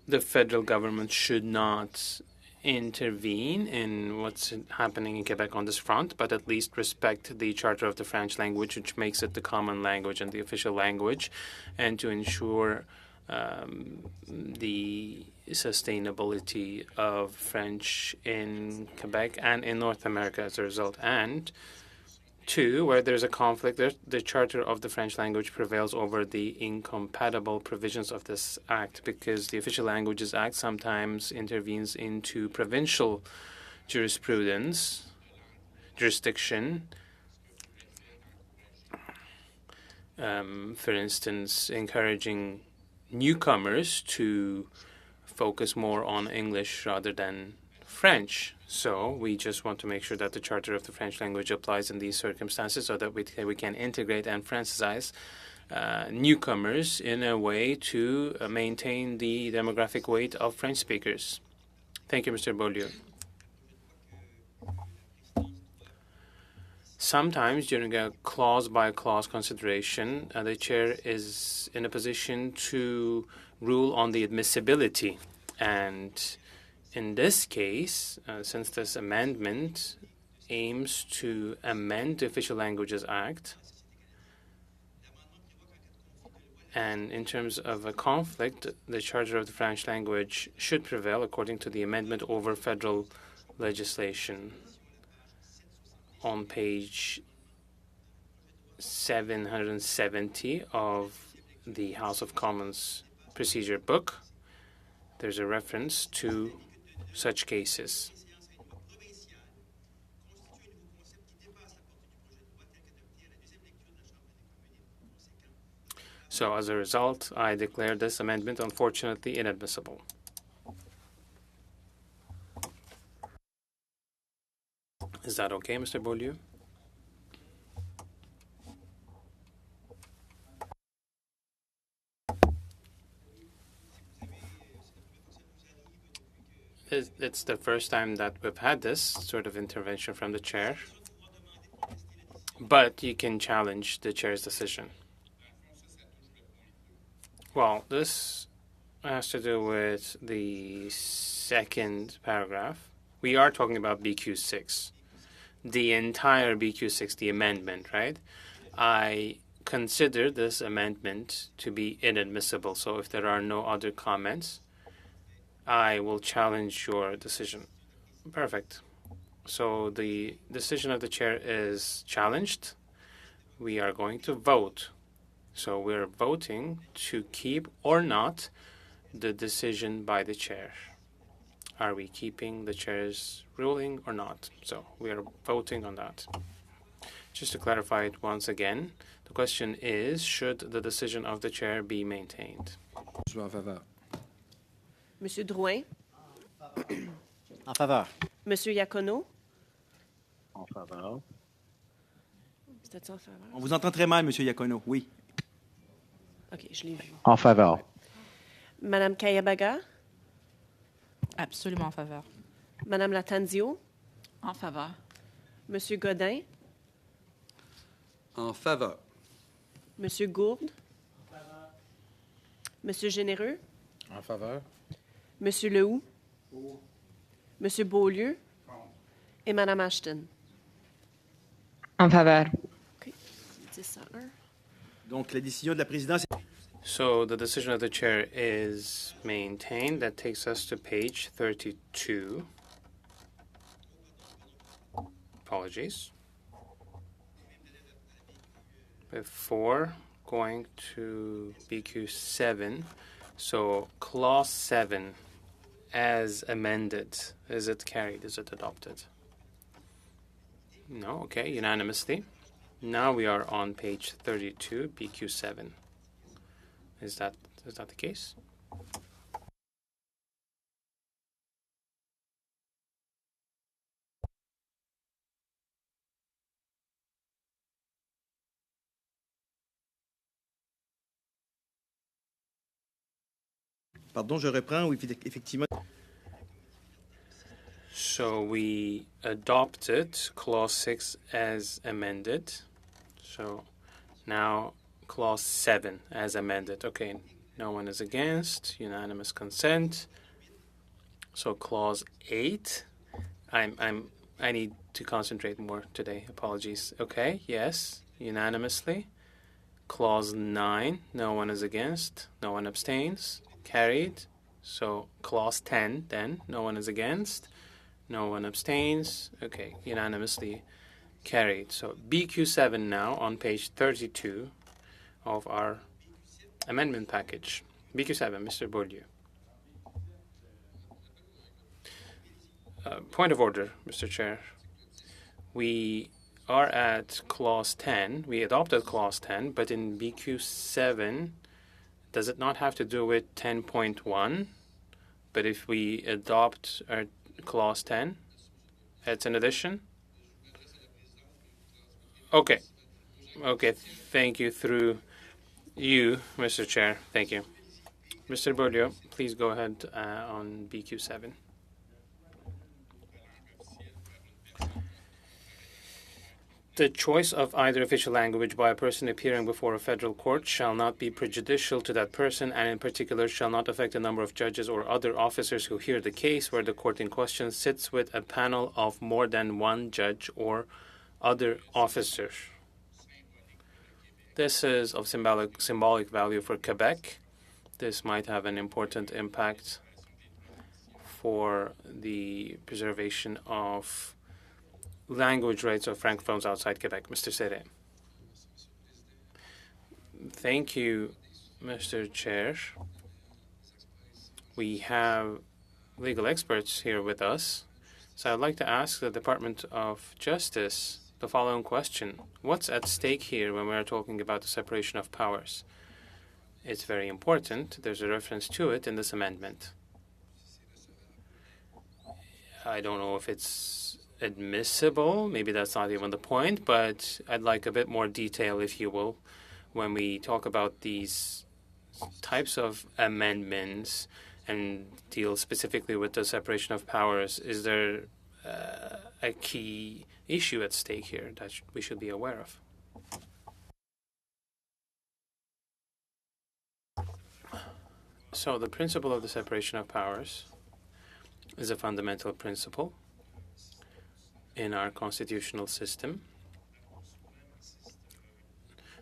The federal government should not intervene in what's happening in Quebec on this front, but at least respect the Charter of the French language, which makes it the common language and the official language, and to ensure the sustainability of French in Quebec and in North America as a result. And two, where there's a conflict, the Charter of the French language prevails over the incompatible provisions of this act, because the Official Languages Act sometimes intervenes into provincial jurisdiction, for instance, encouraging newcomers to focus more on English rather than French. So we just want to make sure that the Charter of the French language applies in these circumstances so that we can integrate and Francisize newcomers in a way to maintain the demographic weight of French speakers. Thank you, Mr. Beaulieu. Sometimes during a clause-by-clause consideration, the chair is in a position to rule on the admissibility. And in this case, since this amendment aims to amend the Official Languages Act, and in terms of a conflict, the Charter of the French language should prevail according to the amendment over federal legislation. On page 770 of the House of Commons procedure book, there's a reference to such cases. So as a result, I declare this amendment unfortunately inadmissible. Is that okay, Mr. Beaulieu? It's the first time that we've had this sort of intervention from the chair, but you can challenge the chair's decision. Well, this has to do with the second paragraph. We are talking about BQ6, the entire BQ6, the amendment, right? I consider this amendment to be inadmissible, so if there are no other comments, I will challenge your decision. Perfect. So the decision of the chair is challenged. We are going to vote. So we're voting to keep or not the decision by the chair. Are we keeping the chair's ruling or not? So we are voting on that. Just to clarify it once again, the question is, should the decision of the chair be maintained? Je suis en faveur. Monsieur Drouin, En faveur. Monsieur Iacono, En faveur. C'était en faveur? On vous entend très mal, Monsieur Iacono. Oui. OK, je l'ai vu. En faveur. Madame Kayabaga, Absolument en faveur. Madame Latanzio, En faveur. Monsieur Godin, En faveur. Monsieur Gourde, Monsieur Généreux, En faveur. Monsieur Lehoux, Monsieur Beaulieu et Madame Ashton. En faveur. OK. 10 à 1. Donc, la décision de la présidence. So the decision of the chair is maintained. That takes us to page 32. Apologies. Before going to BQ7, so clause 7 as amended, is it carried? Is it adopted? No, okay, unanimously. Now we are on page 32, BQ7. Is that the case? Pardon, je reprends. Oui, effectivement. So we adopted clause 6 as amended. So now clause 7 as amended. Okay, no one is against. Unanimous consent. So clause 8. I need to concentrate more today. Apologies. Okay, yes, unanimously. Clause 9. No one is against. No one abstains. Carried. So clause 10 then. No one is against. No one abstains. Okay, unanimously carried. So BQ7 now on page 32 of our amendment package. BQ7, Mr. Beaulieu. Point of order, Mr. Chair. We are at clause 10. We adopted clause 10, but in BQ7, does it not have to do with 10.1? But if we adopt our clause 10, it's an addition? Okay. Okay, thank you. Through you, Mr. Chair. Thank you. Mr. Beaulieu, please go ahead on BQ7. The choice of either official language by a person appearing before a federal court shall not be prejudicial to that person, and in particular shall not affect the number of judges or other officers who hear the case where the court in question sits with a panel of more than one judge or other officer. This is of symbolic value for Quebec. This might have an important impact for the preservation of language rights of francophones outside Quebec. Mr. Serre. Thank you, Mr. Chair. We have legal experts here with us. So I'd like to ask the Department of Justice the following question. What's at stake here when we're talking about the separation of powers? It's very important. There's a reference to it in this amendment. I don't know if it's admissible. Maybe that's not even the point, but I'd like a bit more detail, if you will, when we talk about these types of amendments and deal specifically with the separation of powers. Is there a key issue at stake here that we should be aware of? So the principle of the separation of powers is a fundamental principle in our constitutional system.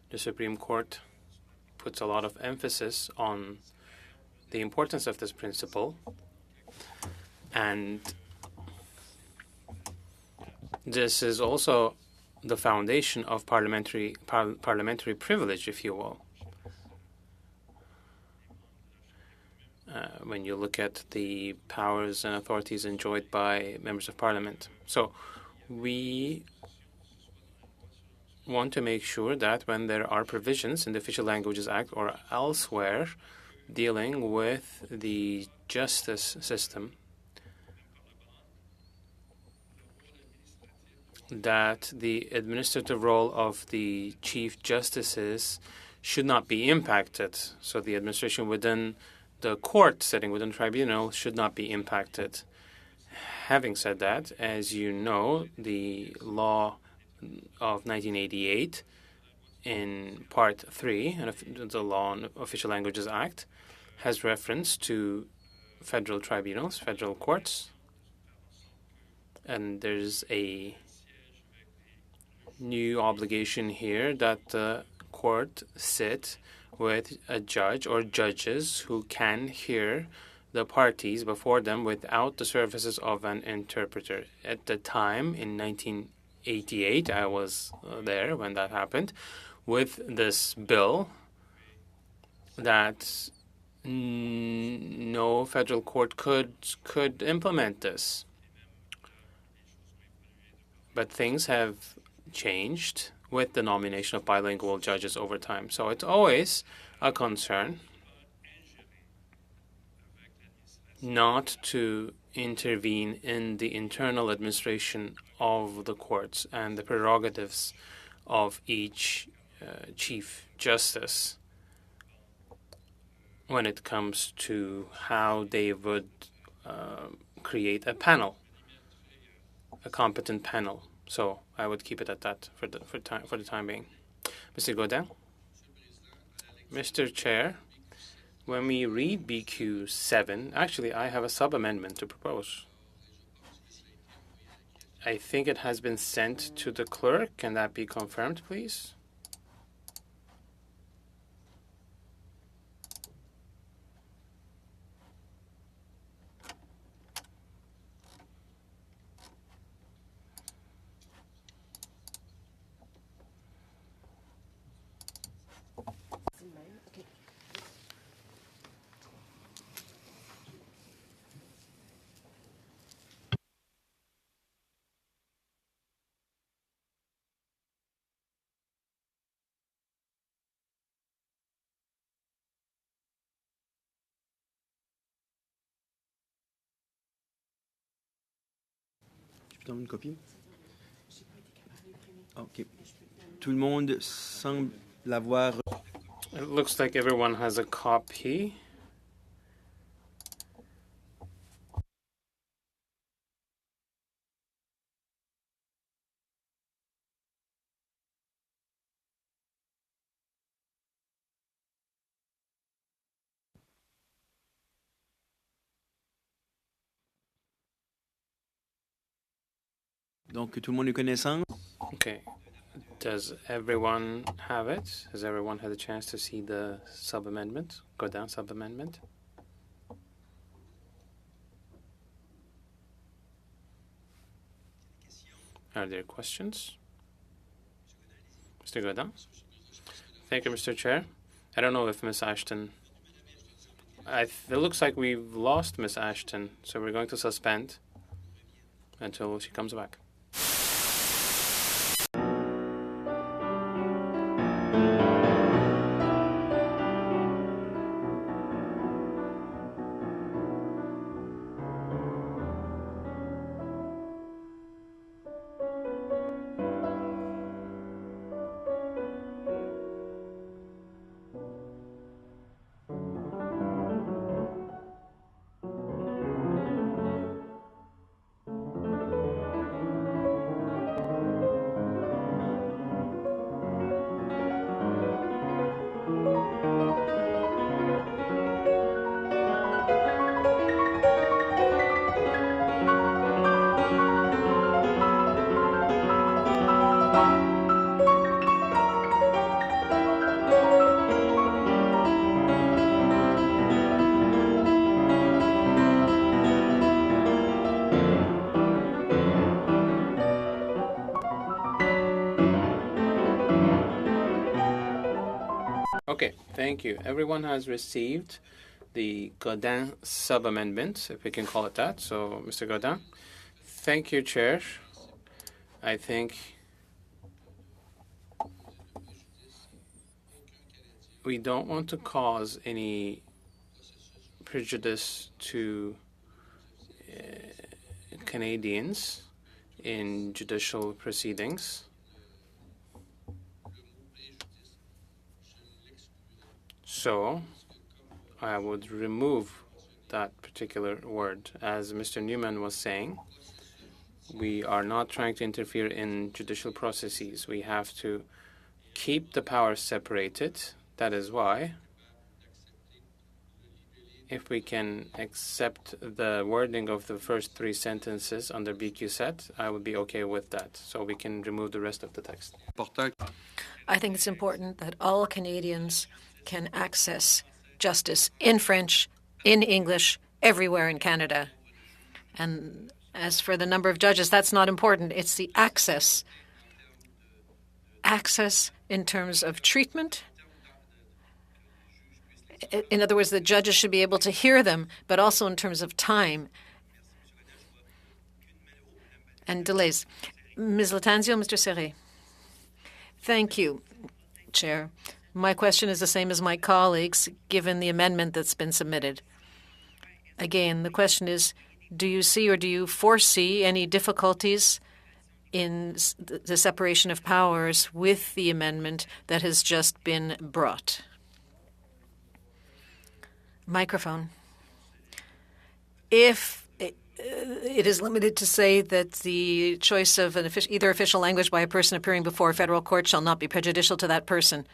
The Supreme Court puts a lot of emphasis on the importance of this principle, and this is also the foundation of parliamentary privilege, if you will. When you look at the powers and authorities enjoyed by members of parliament. So we want to make sure that when there are provisions in the Official Languages Act or elsewhere dealing with the justice system, that the administrative role of the Chief Justices should not be impacted. So the administration within the court sitting within the tribunal should not be impacted. Having said that, as you know, the law of 1988 in Part 3 of the Law on Official Languages Act has reference to federal tribunals, federal courts, and there's a new obligation here that the court sit with a judge or judges who can hear the parties before them without the services of an interpreter. At the time, in 1988, I was there when that happened, with this bill that no federal court could implement this. But things have changed with the nomination of bilingual judges over time. So it's always a concern not to intervene in the internal administration of the courts and the prerogatives of each Chief Justice when it comes to how they would create a panel, a competent panel. So I would keep it at that for the time being. Mr. Godin. Mr. Chair, when we read BQ 7, actually I have a sub-amendment to propose. I think it has been sent to the clerk. Can that be confirmed, please? Je peux donner une copie? OK. Tout le monde semble l'avoir. It looks like everyone has a copy. Donc, tout le monde est connaissant. Okay. Does everyone have it? Has everyone had a chance to see the sub-amendment? Go down sub-amendment. Are there questions? Mr. Godin? Thank you, Mr. Chair. I don't know if Ms. Ashton... it looks like we've lost Ms. Ashton, so we're going to suspend until she comes back. Okay, thank you. Everyone has received the Godin sub-amendment, if we can call it that. So, Mr. Godin, thank you, Chair. I think we don't want to cause any prejudice to Canadians in judicial proceedings. So I would remove that particular word. As Mr. Newman was saying, we are not trying to interfere in judicial processes. We have to keep the powers separated. That is why, if we can accept the wording of the first three sentences under BQ set, I would be okay with that. So we can remove the rest of the text. I think it's important that all Canadians can access justice in French, in English, everywhere in Canada. And as for the number of judges, that's not important. It's the access. Access in terms of treatment. In other words, the judges should be able to hear them, but also in terms of time and delays. Ms. Latanzio, Mr. Serret. Thank you, Chair. My question is the same as my colleagues, given the amendment that's been submitted. Again, the question is, do you see or do you foresee any difficulties in the separation of powers with the amendment that has just been brought? Microphone. If it is limited to say that the choice of either official language by a person appearing before a federal court shall not be prejudicial to that person,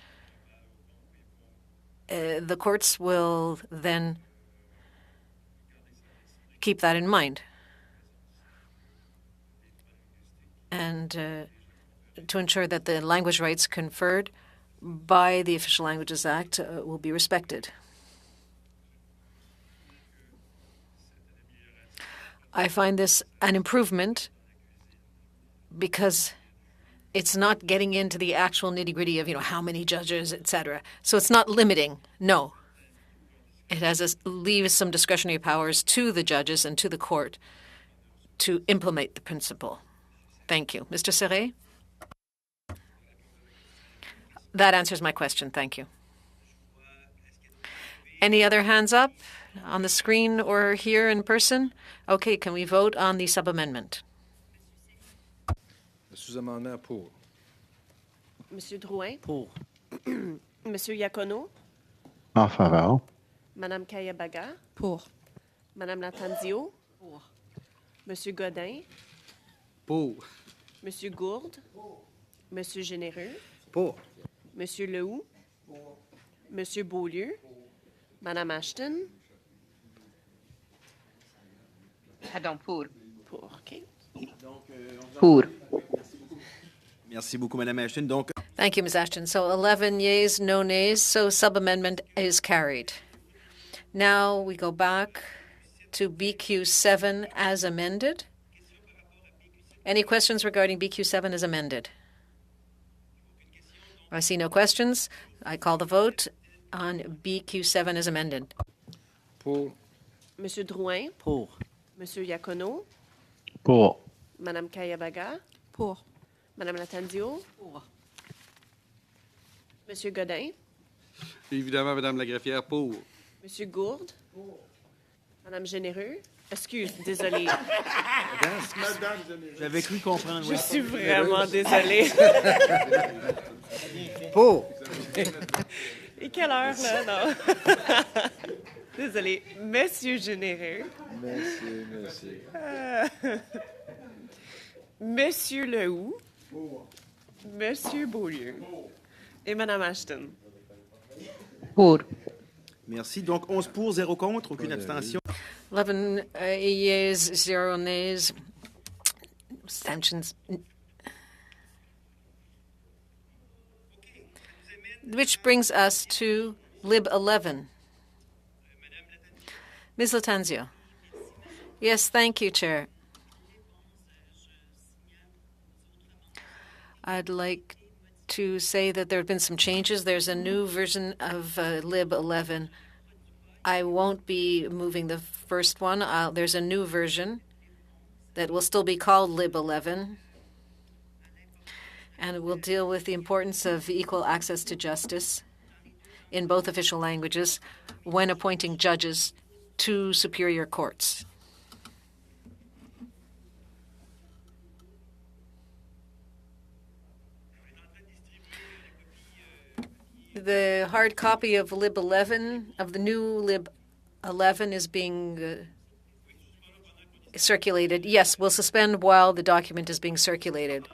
the courts will then keep that in mind. And to ensure that the language rights conferred by the Official Languages Act will be respected. I find this an improvement because it's not getting into the actual nitty-gritty of, how many judges, etc. So it's not limiting. No. It leaves some discretionary powers to the judges and to the court to implement the principle. Thank you. Mr. Serret? That answers my question. Thank you. Any other hands up on the screen or here in person? Okay, can we vote on the sub-amendment? Le sous-amendement pour. Monsieur Drouin? Pour. Monsieur Iacono? En faveur. Madame Kayabaga? Pour. Madame Latanzio? Pour. Monsieur Godin? Pour. Monsieur Gourde? Pour. Monsieur Généreux? Pour. Monsieur Lehoux? Pour. Monsieur Beaulieu? Pour. Madame Ashton? Pardon, pour. Pour, OK. Pour. Merci beaucoup, Madame Ashton. Donc, Thank you, Ms. Ashton. So 11 yeas, no nays, so sub-amendment is carried. Now we go back to BQ7 as amended. Any questions regarding BQ7 as amended? I see no questions. I call the vote on BQ7 as amended. Pour. Monsieur Drouin? Pour. Monsieur Iacono? Pour. Madame Kayabaga? Pour. Madame Latanzio? Pour. Monsieur Godin? Évidemment, Madame la greffière, pour. Monsieur Gourde? Pour. Madame Généreux? Excuse, désolée. j'avais cru comprendre. Je suis vraiment désolée. Pour. Et quelle heure, là? Non. Désolée. Monsieur Généreux. Merci. Monsieur Lehoux. Monsieur Beaulieu. Et Madame Ashton. Pour. Merci. Donc, 11 pour, 0 contre, aucune abstention. 11 yeas, 0 nays, abstentions. Which brings us to Lib 11. Ms. Latanzio. Yes, thank you, Chair. I'd like to say that there have been some changes. There's a new version of Lib 11. I won't be moving the first one. There's a new version that will still be called Lib 11, and it will deal with the importance of equal access to justice in both official languages when appointing judges to superior courts. The hard copy of Lib 11, of the new Lib 11, is being circulated. Yes, we'll suspend while the document is being circulated.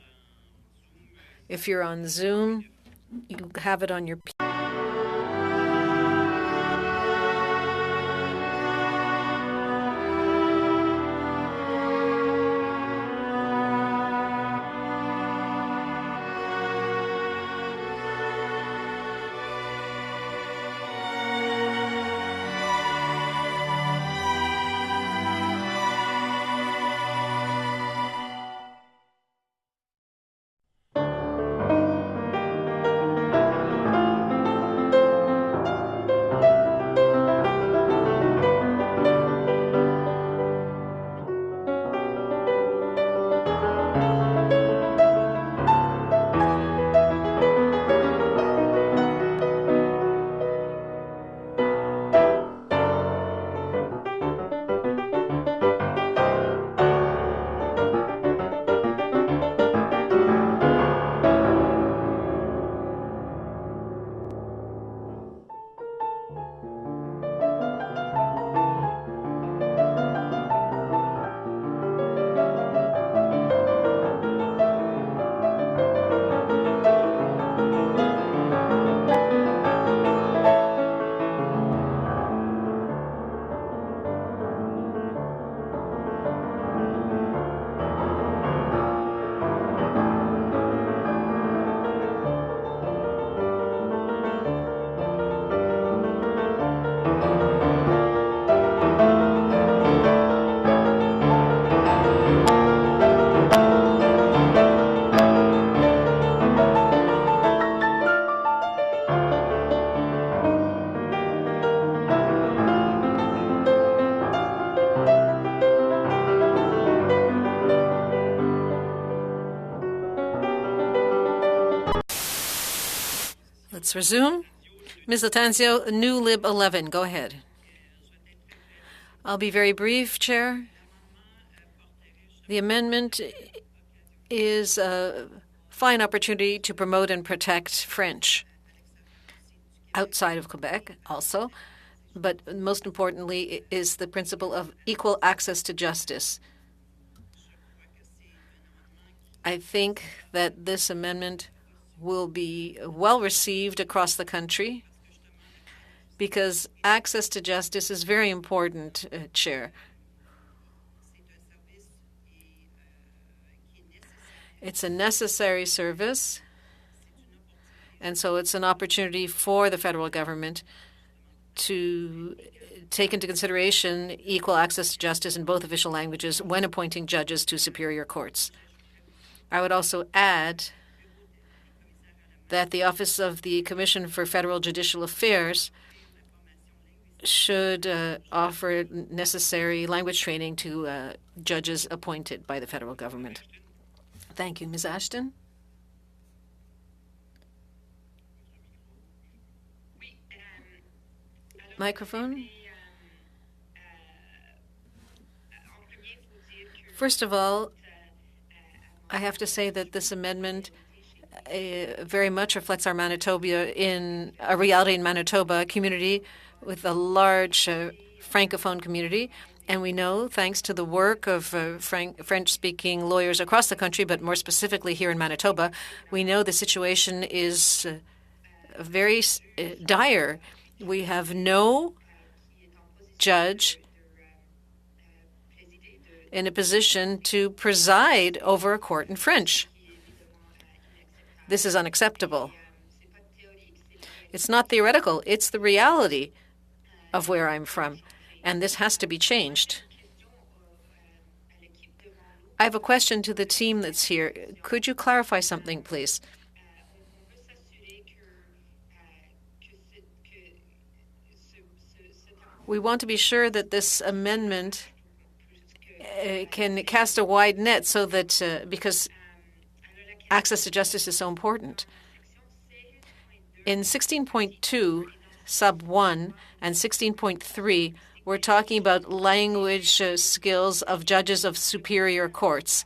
If you're on Zoom, you have it on your Let's resume. Ms. Latanzio, new Lib 11. Go ahead. I'll be very brief, Chair. The amendment is a fine opportunity to promote and protect French outside of Quebec also, but most importantly is the principle of equal access to justice. I think that this amendment will be well received across the country because access to justice is very important, Chair. It's a necessary service, and so it's an opportunity for the federal government to take into consideration equal access to justice in both official languages when appointing judges to superior courts. I would also add that the Office of the Commission for Federal Judicial Affairs should offer necessary language training to judges appointed by the federal government. Thank you. Ms. Ashton? Microphone? First of all, I have to say that this amendment very much reflects our Manitoba in a reality in Manitoba, a community with a large Francophone community. And we know, thanks to the work of French-speaking lawyers across the country, but more specifically here in Manitoba, we know the situation is very dire. We have no judge in a position to preside over a court in French. This is unacceptable. It's not theoretical. It's the reality of where I'm from, and this has to be changed. I have a question to the team that's here. Could you clarify something, please? We want to be sure that this amendment can cast a wide net so that because access to justice is so important. In 16.2, sub 1, and 16.3, we're talking about language skills of judges of superior courts.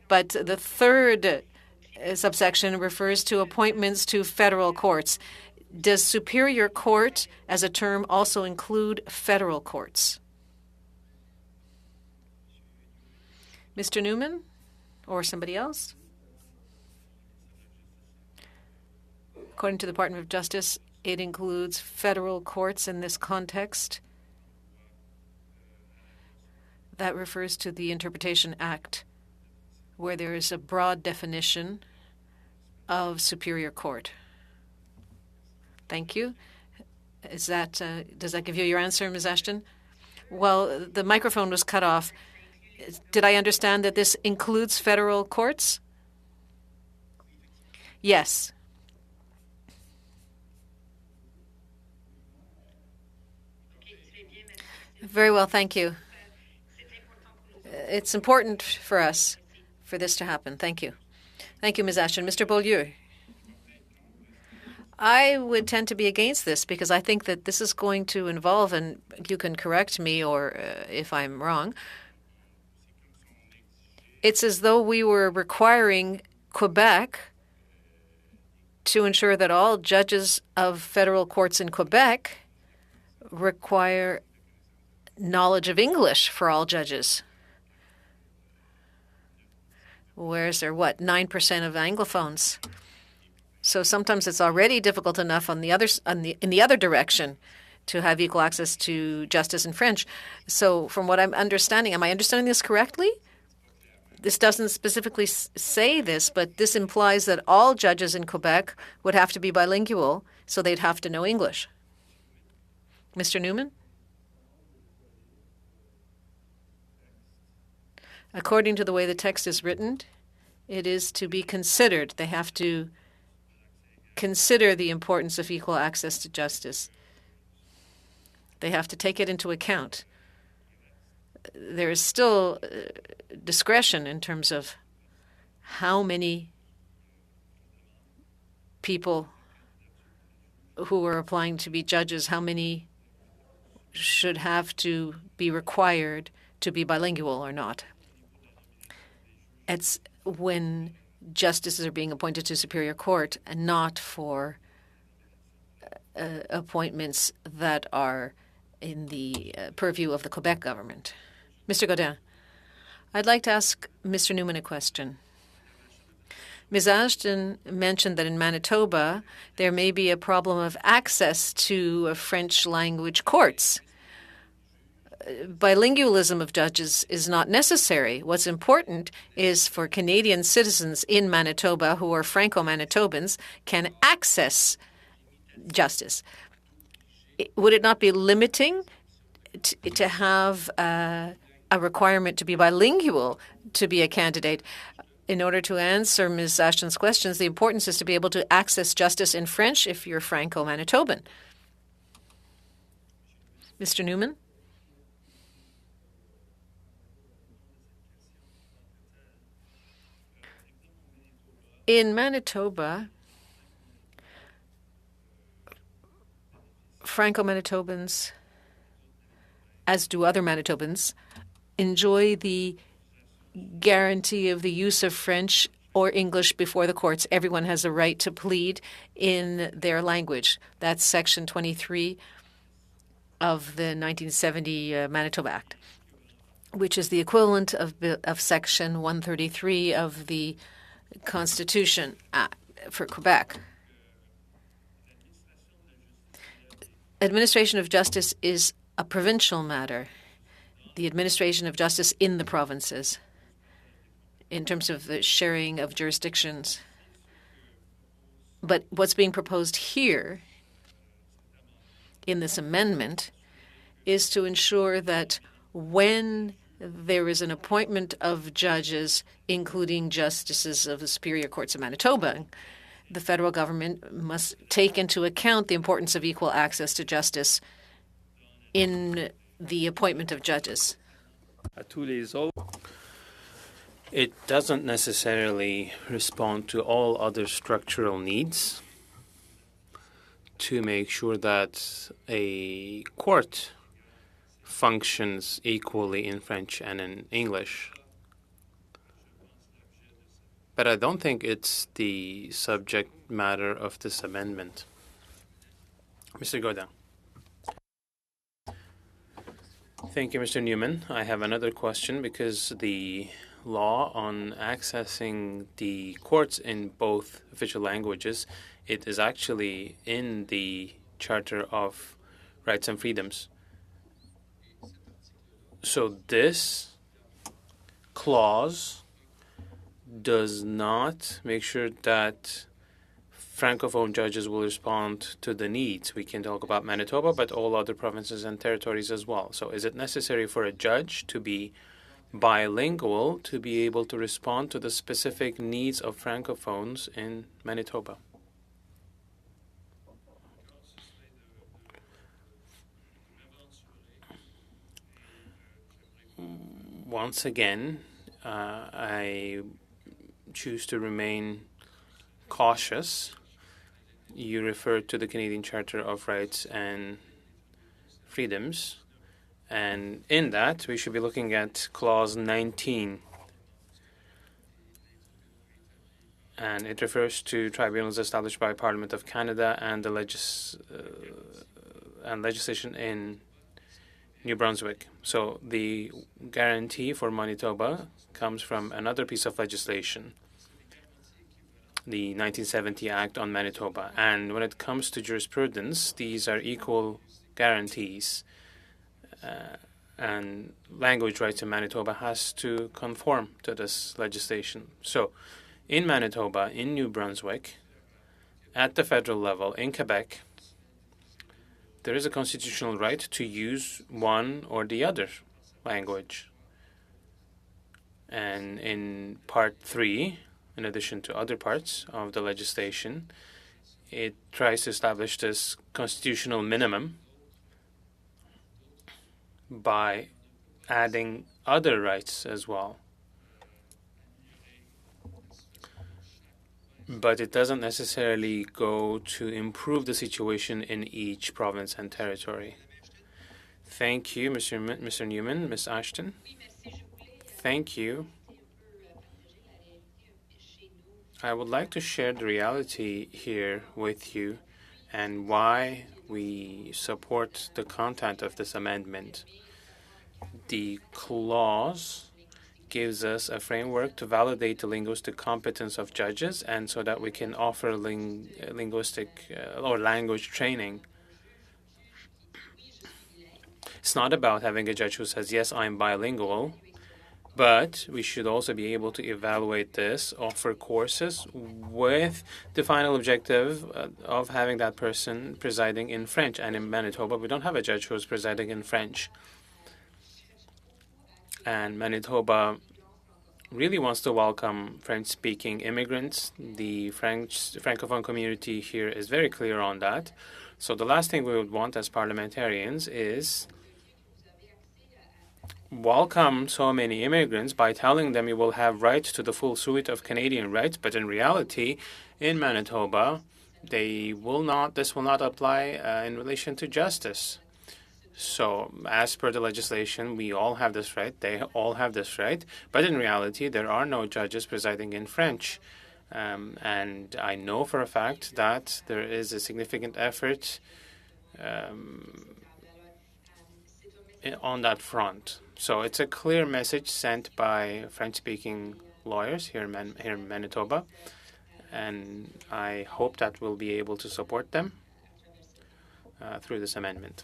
But the third subsection refers to appointments to federal courts. Does superior court as a term also include federal courts? Mr. Newman or somebody else? According to the Department of Justice, it includes federal courts in this context. That refers to the Interpretation Act, where there is a broad definition of superior court. Thank you. Does that give you your answer, Ms. Ashton? Well, the microphone was cut off. Did I understand that this includes federal courts? Yes. Very well, thank you. It's important for us for this to happen. Thank you. Thank you, Ms. Ashton. Mr. Beaulieu. I would tend to be against this because I think that this is going to involve, and you can correct me or if I'm wrong, it's as though we were requiring Quebec to ensure that all judges of federal courts in Quebec require knowledge of English for all judges. Whereas there are, 9% of Anglophones. So sometimes it's already difficult enough in the other direction to have equal access to justice in French. So from what I'm understanding, am I understanding this correctly? This doesn't specifically say this, but this implies that all judges in Quebec would have to be bilingual, so they'd have to know English. Mr. Newman? According to the way the text is written, it is to be considered. They have to consider the importance of equal access to justice. They have to take it into account. There is still discretion in terms of how many people who are applying to be judges, how many should have to be required to be bilingual or not. It's when justices are being appointed to Superior Court and not for appointments that are in the purview of the Quebec government. Mr. Godin, I'd like to ask Mr. Newman a question. Ms. Ashton mentioned that in Manitoba there may be a problem of access to French language courts. Bilingualism of judges is not necessary. What's important is for Canadian citizens in Manitoba who are Franco-Manitobans can access justice. Would it not be limiting to have a requirement to be bilingual to be a candidate? In order to answer Ms. Ashton's questions, the importance is to be able to access justice in French if you're Franco-Manitoban. Mr. Newman? In Manitoba, Franco-Manitobans, as do other Manitobans, enjoy the guarantee of the use of French or English before the courts. Everyone has a right to plead in their language. That's Section 23 of the 1970 Manitoba Act, which is the equivalent of Section 133 of the Constitution for Quebec. Administration of justice is a provincial matter. The administration of justice in the provinces, in terms of the sharing of jurisdictions. But what's being proposed here in this amendment is to ensure that when there is an appointment of judges, including justices of the Superior Courts of Manitoba, the federal government must take into account the importance of equal access to justice in the appointment of judges. It doesn't necessarily respond to all other structural needs to make sure that a court functions equally in French and in English. But I don't think it's the subject matter of this amendment. Mr. Godin. Thank you, Mr. Newman. I have another question because the law on accessing the courts in both official languages, it is actually in the Charter of Rights and Freedoms. So this clause does not make sure that Francophone judges will respond to the needs. We can talk about Manitoba, but all other provinces and territories as well. So is it necessary for a judge to be bilingual to be able to respond to the specific needs of Francophones in Manitoba? Once again, I choose to remain cautious. You referred to the Canadian Charter of Rights and Freedoms, and in that we should be looking at Clause 19, and it refers to tribunals established by Parliament of Canada and the legislation in New Brunswick. So the guarantee for Manitoba comes from another piece of legislation, the 1970 Act on Manitoba. And when it comes to jurisprudence, these are equal guarantees. And language rights in Manitoba has to conform to this legislation. So in Manitoba, in New Brunswick, at the federal level, in Quebec, there is a constitutional right to use one or the other language. And in Part 3, in addition to other parts of the legislation, it tries to establish this constitutional minimum by adding other rights as well. But it doesn't necessarily go to improve the situation in each province and territory. Thank you, Mr. Newman. Ms. Ashton. Thank you. I would like to share the reality here with you and why we support the content of this amendment. The clause gives us a framework to validate the linguistic competence of judges, and so that we can offer linguistic or language training. It's not about having a judge who says, yes, I'm bilingual, but we should also be able to evaluate this, offer courses with the final objective of having that person presiding in French. And in Manitoba, we don't have a judge who is presiding in French. And Manitoba really wants to welcome French-speaking immigrants. The Francophone community here is very clear on that. So the last thing we would want as parliamentarians is welcome so many immigrants by telling them you will have rights to the full suite of Canadian rights, but in reality, in Manitoba, this will not apply in relation to justice. So, as per the legislation, we all have this right, they all have this right, but in reality, there are no judges presiding in French. And I know for a fact that there is a significant effort on that front. So it's a clear message sent by French-speaking lawyers here in Manitoba, and I hope that we'll be able to support them through this amendment.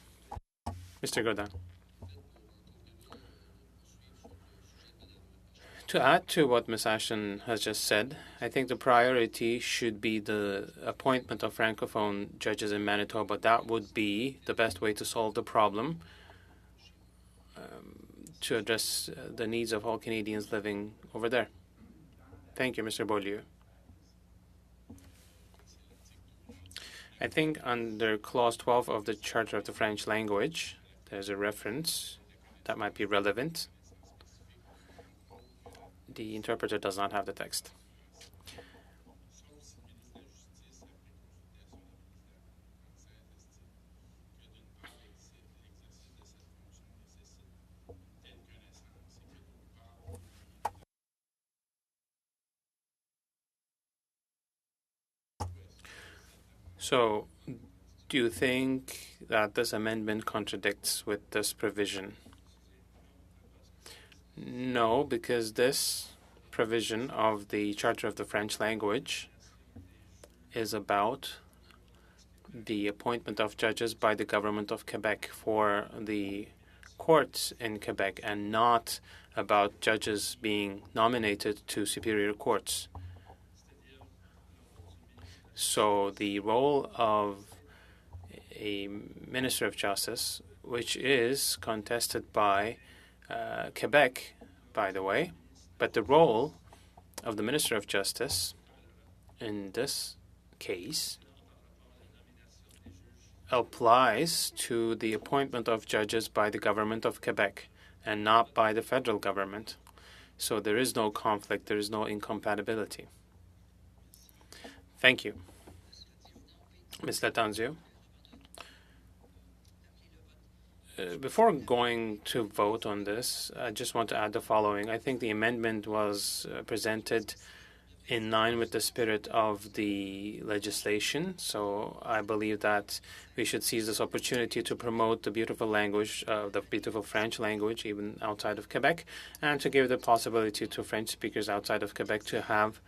Mr. Godin. To add to what Ms. Ashton has just said, I think the priority should be the appointment of Francophone judges in Manitoba. That would be the best way to solve the problem, to address the needs of all Canadians living over there. Thank you, Mr. Beaulieu. I think under Clause 12 of the Charter of the French language, there's a reference that might be relevant. The interpreter does not have the text. So Do you think that this amendment contradicts with this provision? No, because this provision of the Charter of the French language is about the appointment of judges by the government of Quebec for the courts in Quebec, and not about judges being nominated to superior courts. So the role of a Minister of Justice, which is contested by Quebec, by the way, but the role of the Minister of Justice in this case applies to the appointment of judges by the government of Quebec and not by the federal government. So there is no conflict, there is no incompatibility. Thank you. Ms. Latanzio. Before going to vote on this, I just want to add the following. I think the amendment was presented in line with the spirit of the legislation. So I believe that we should seize this opportunity to promote the beautiful language, the beautiful French language, even outside of Quebec, and to give the possibility to French speakers outside of Quebec to have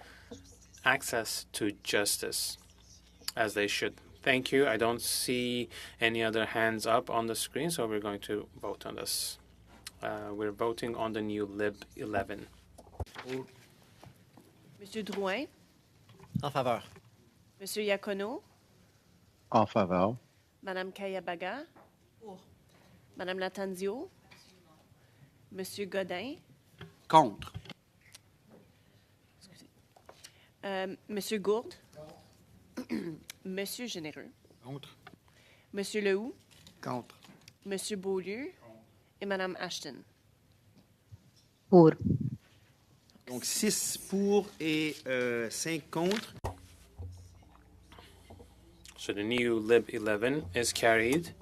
access to justice, as they should. Thank you. I don't see any other hands up on the screen, so we're going to vote on this. We're voting on the new Lib 11. Monsieur Drouin, En faveur. Monsieur Iacono, En faveur. Madame Kayabaga, Madame Latanzio, Monsieur Godin, Contre. Monsieur Gourde, Monsieur Généreux, Contre. Monsieur Lehoux, Contre. Monsieur Beaulieu et Madame Ashton. Pour. Donc 6 pour et 5 contre. So the new Lib 11 is carried.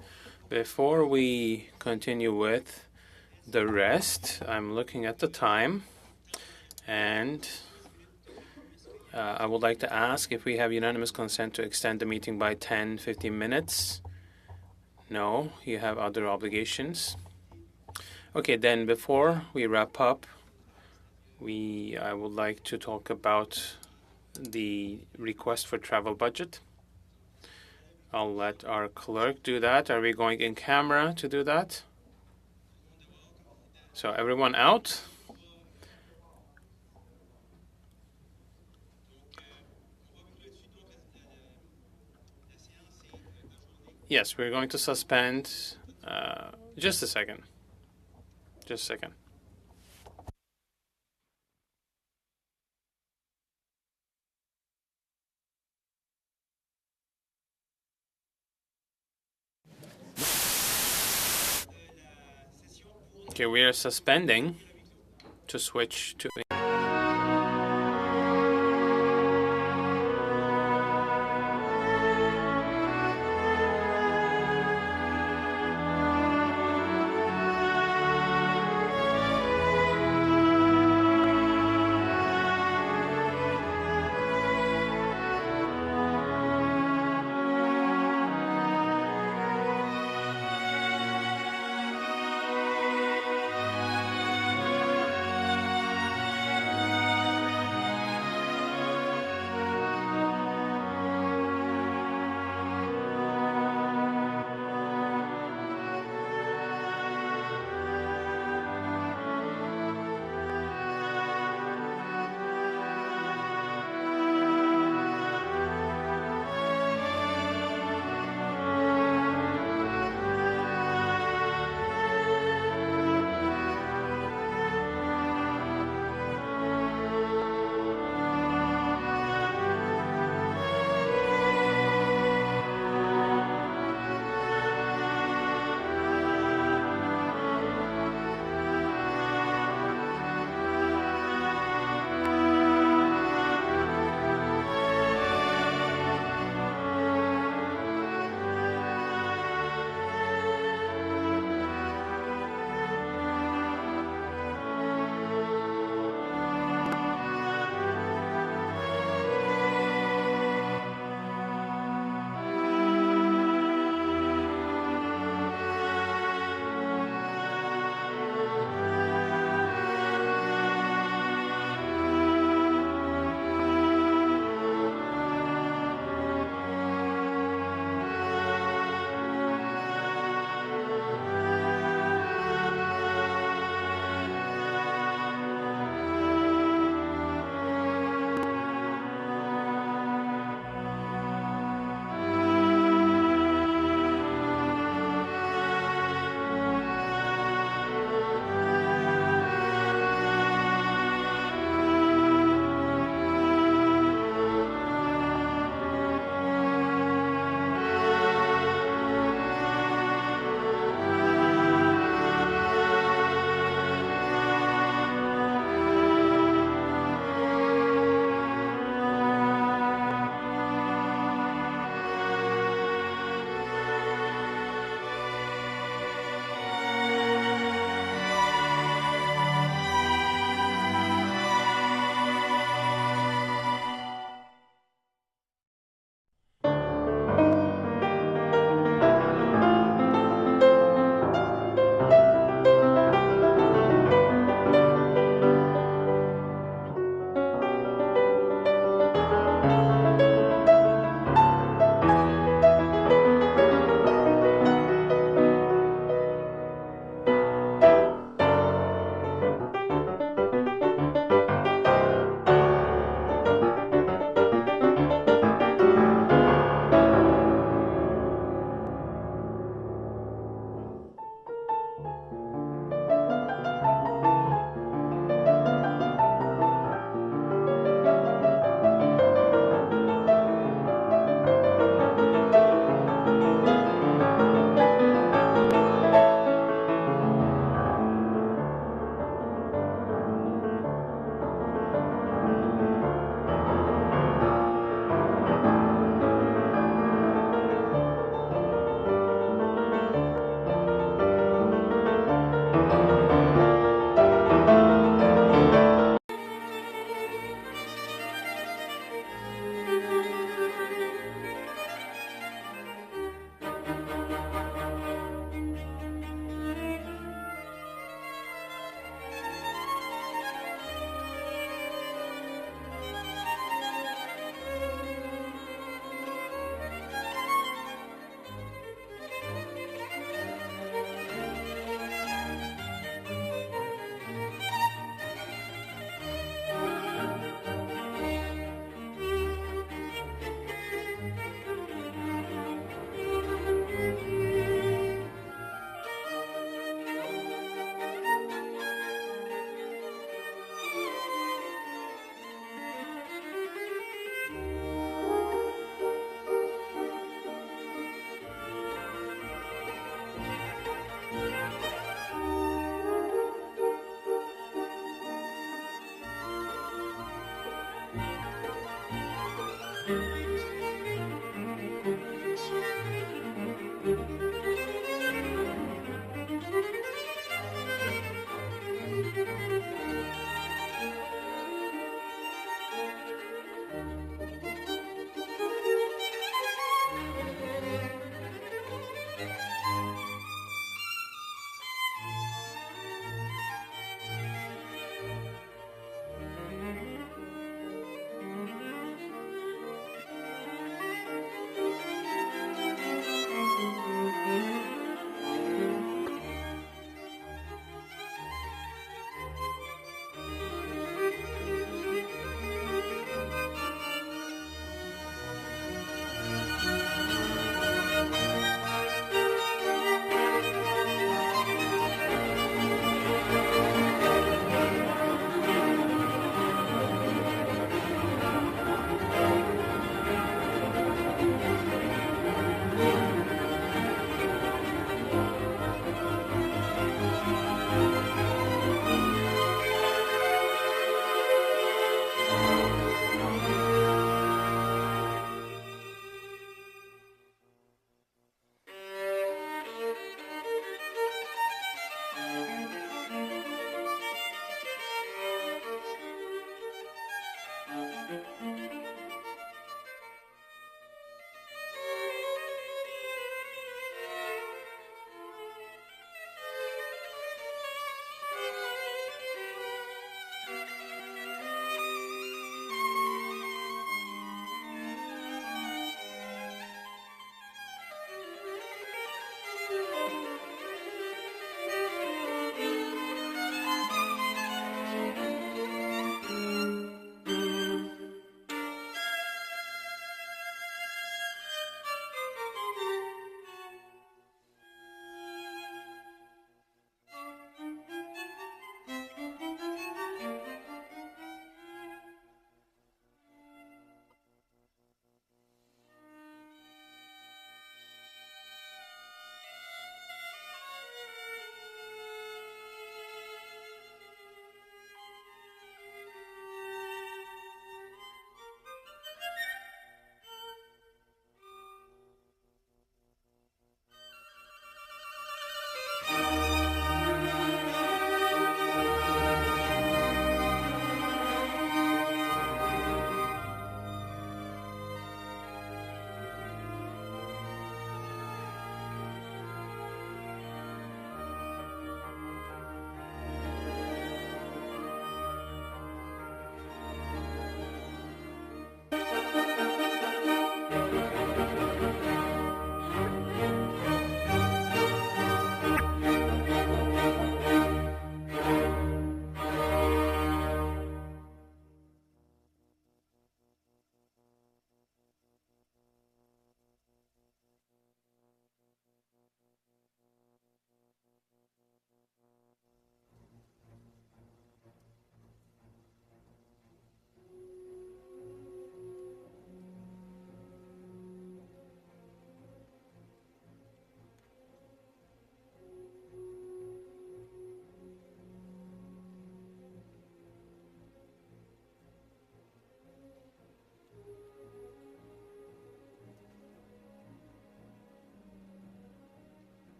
Before we continue with the rest, I'm looking at the time, and I would like to ask if we have unanimous consent to extend the meeting by 10-15 minutes. No, you have other obligations. Okay, then before we wrap up, I would like to talk about the request for travel budget. I'll let our clerk do that. Are we going in camera to do that? So everyone out? Yes, we're going to suspend. Just a second. Just a second. Okay, we are suspending to switch to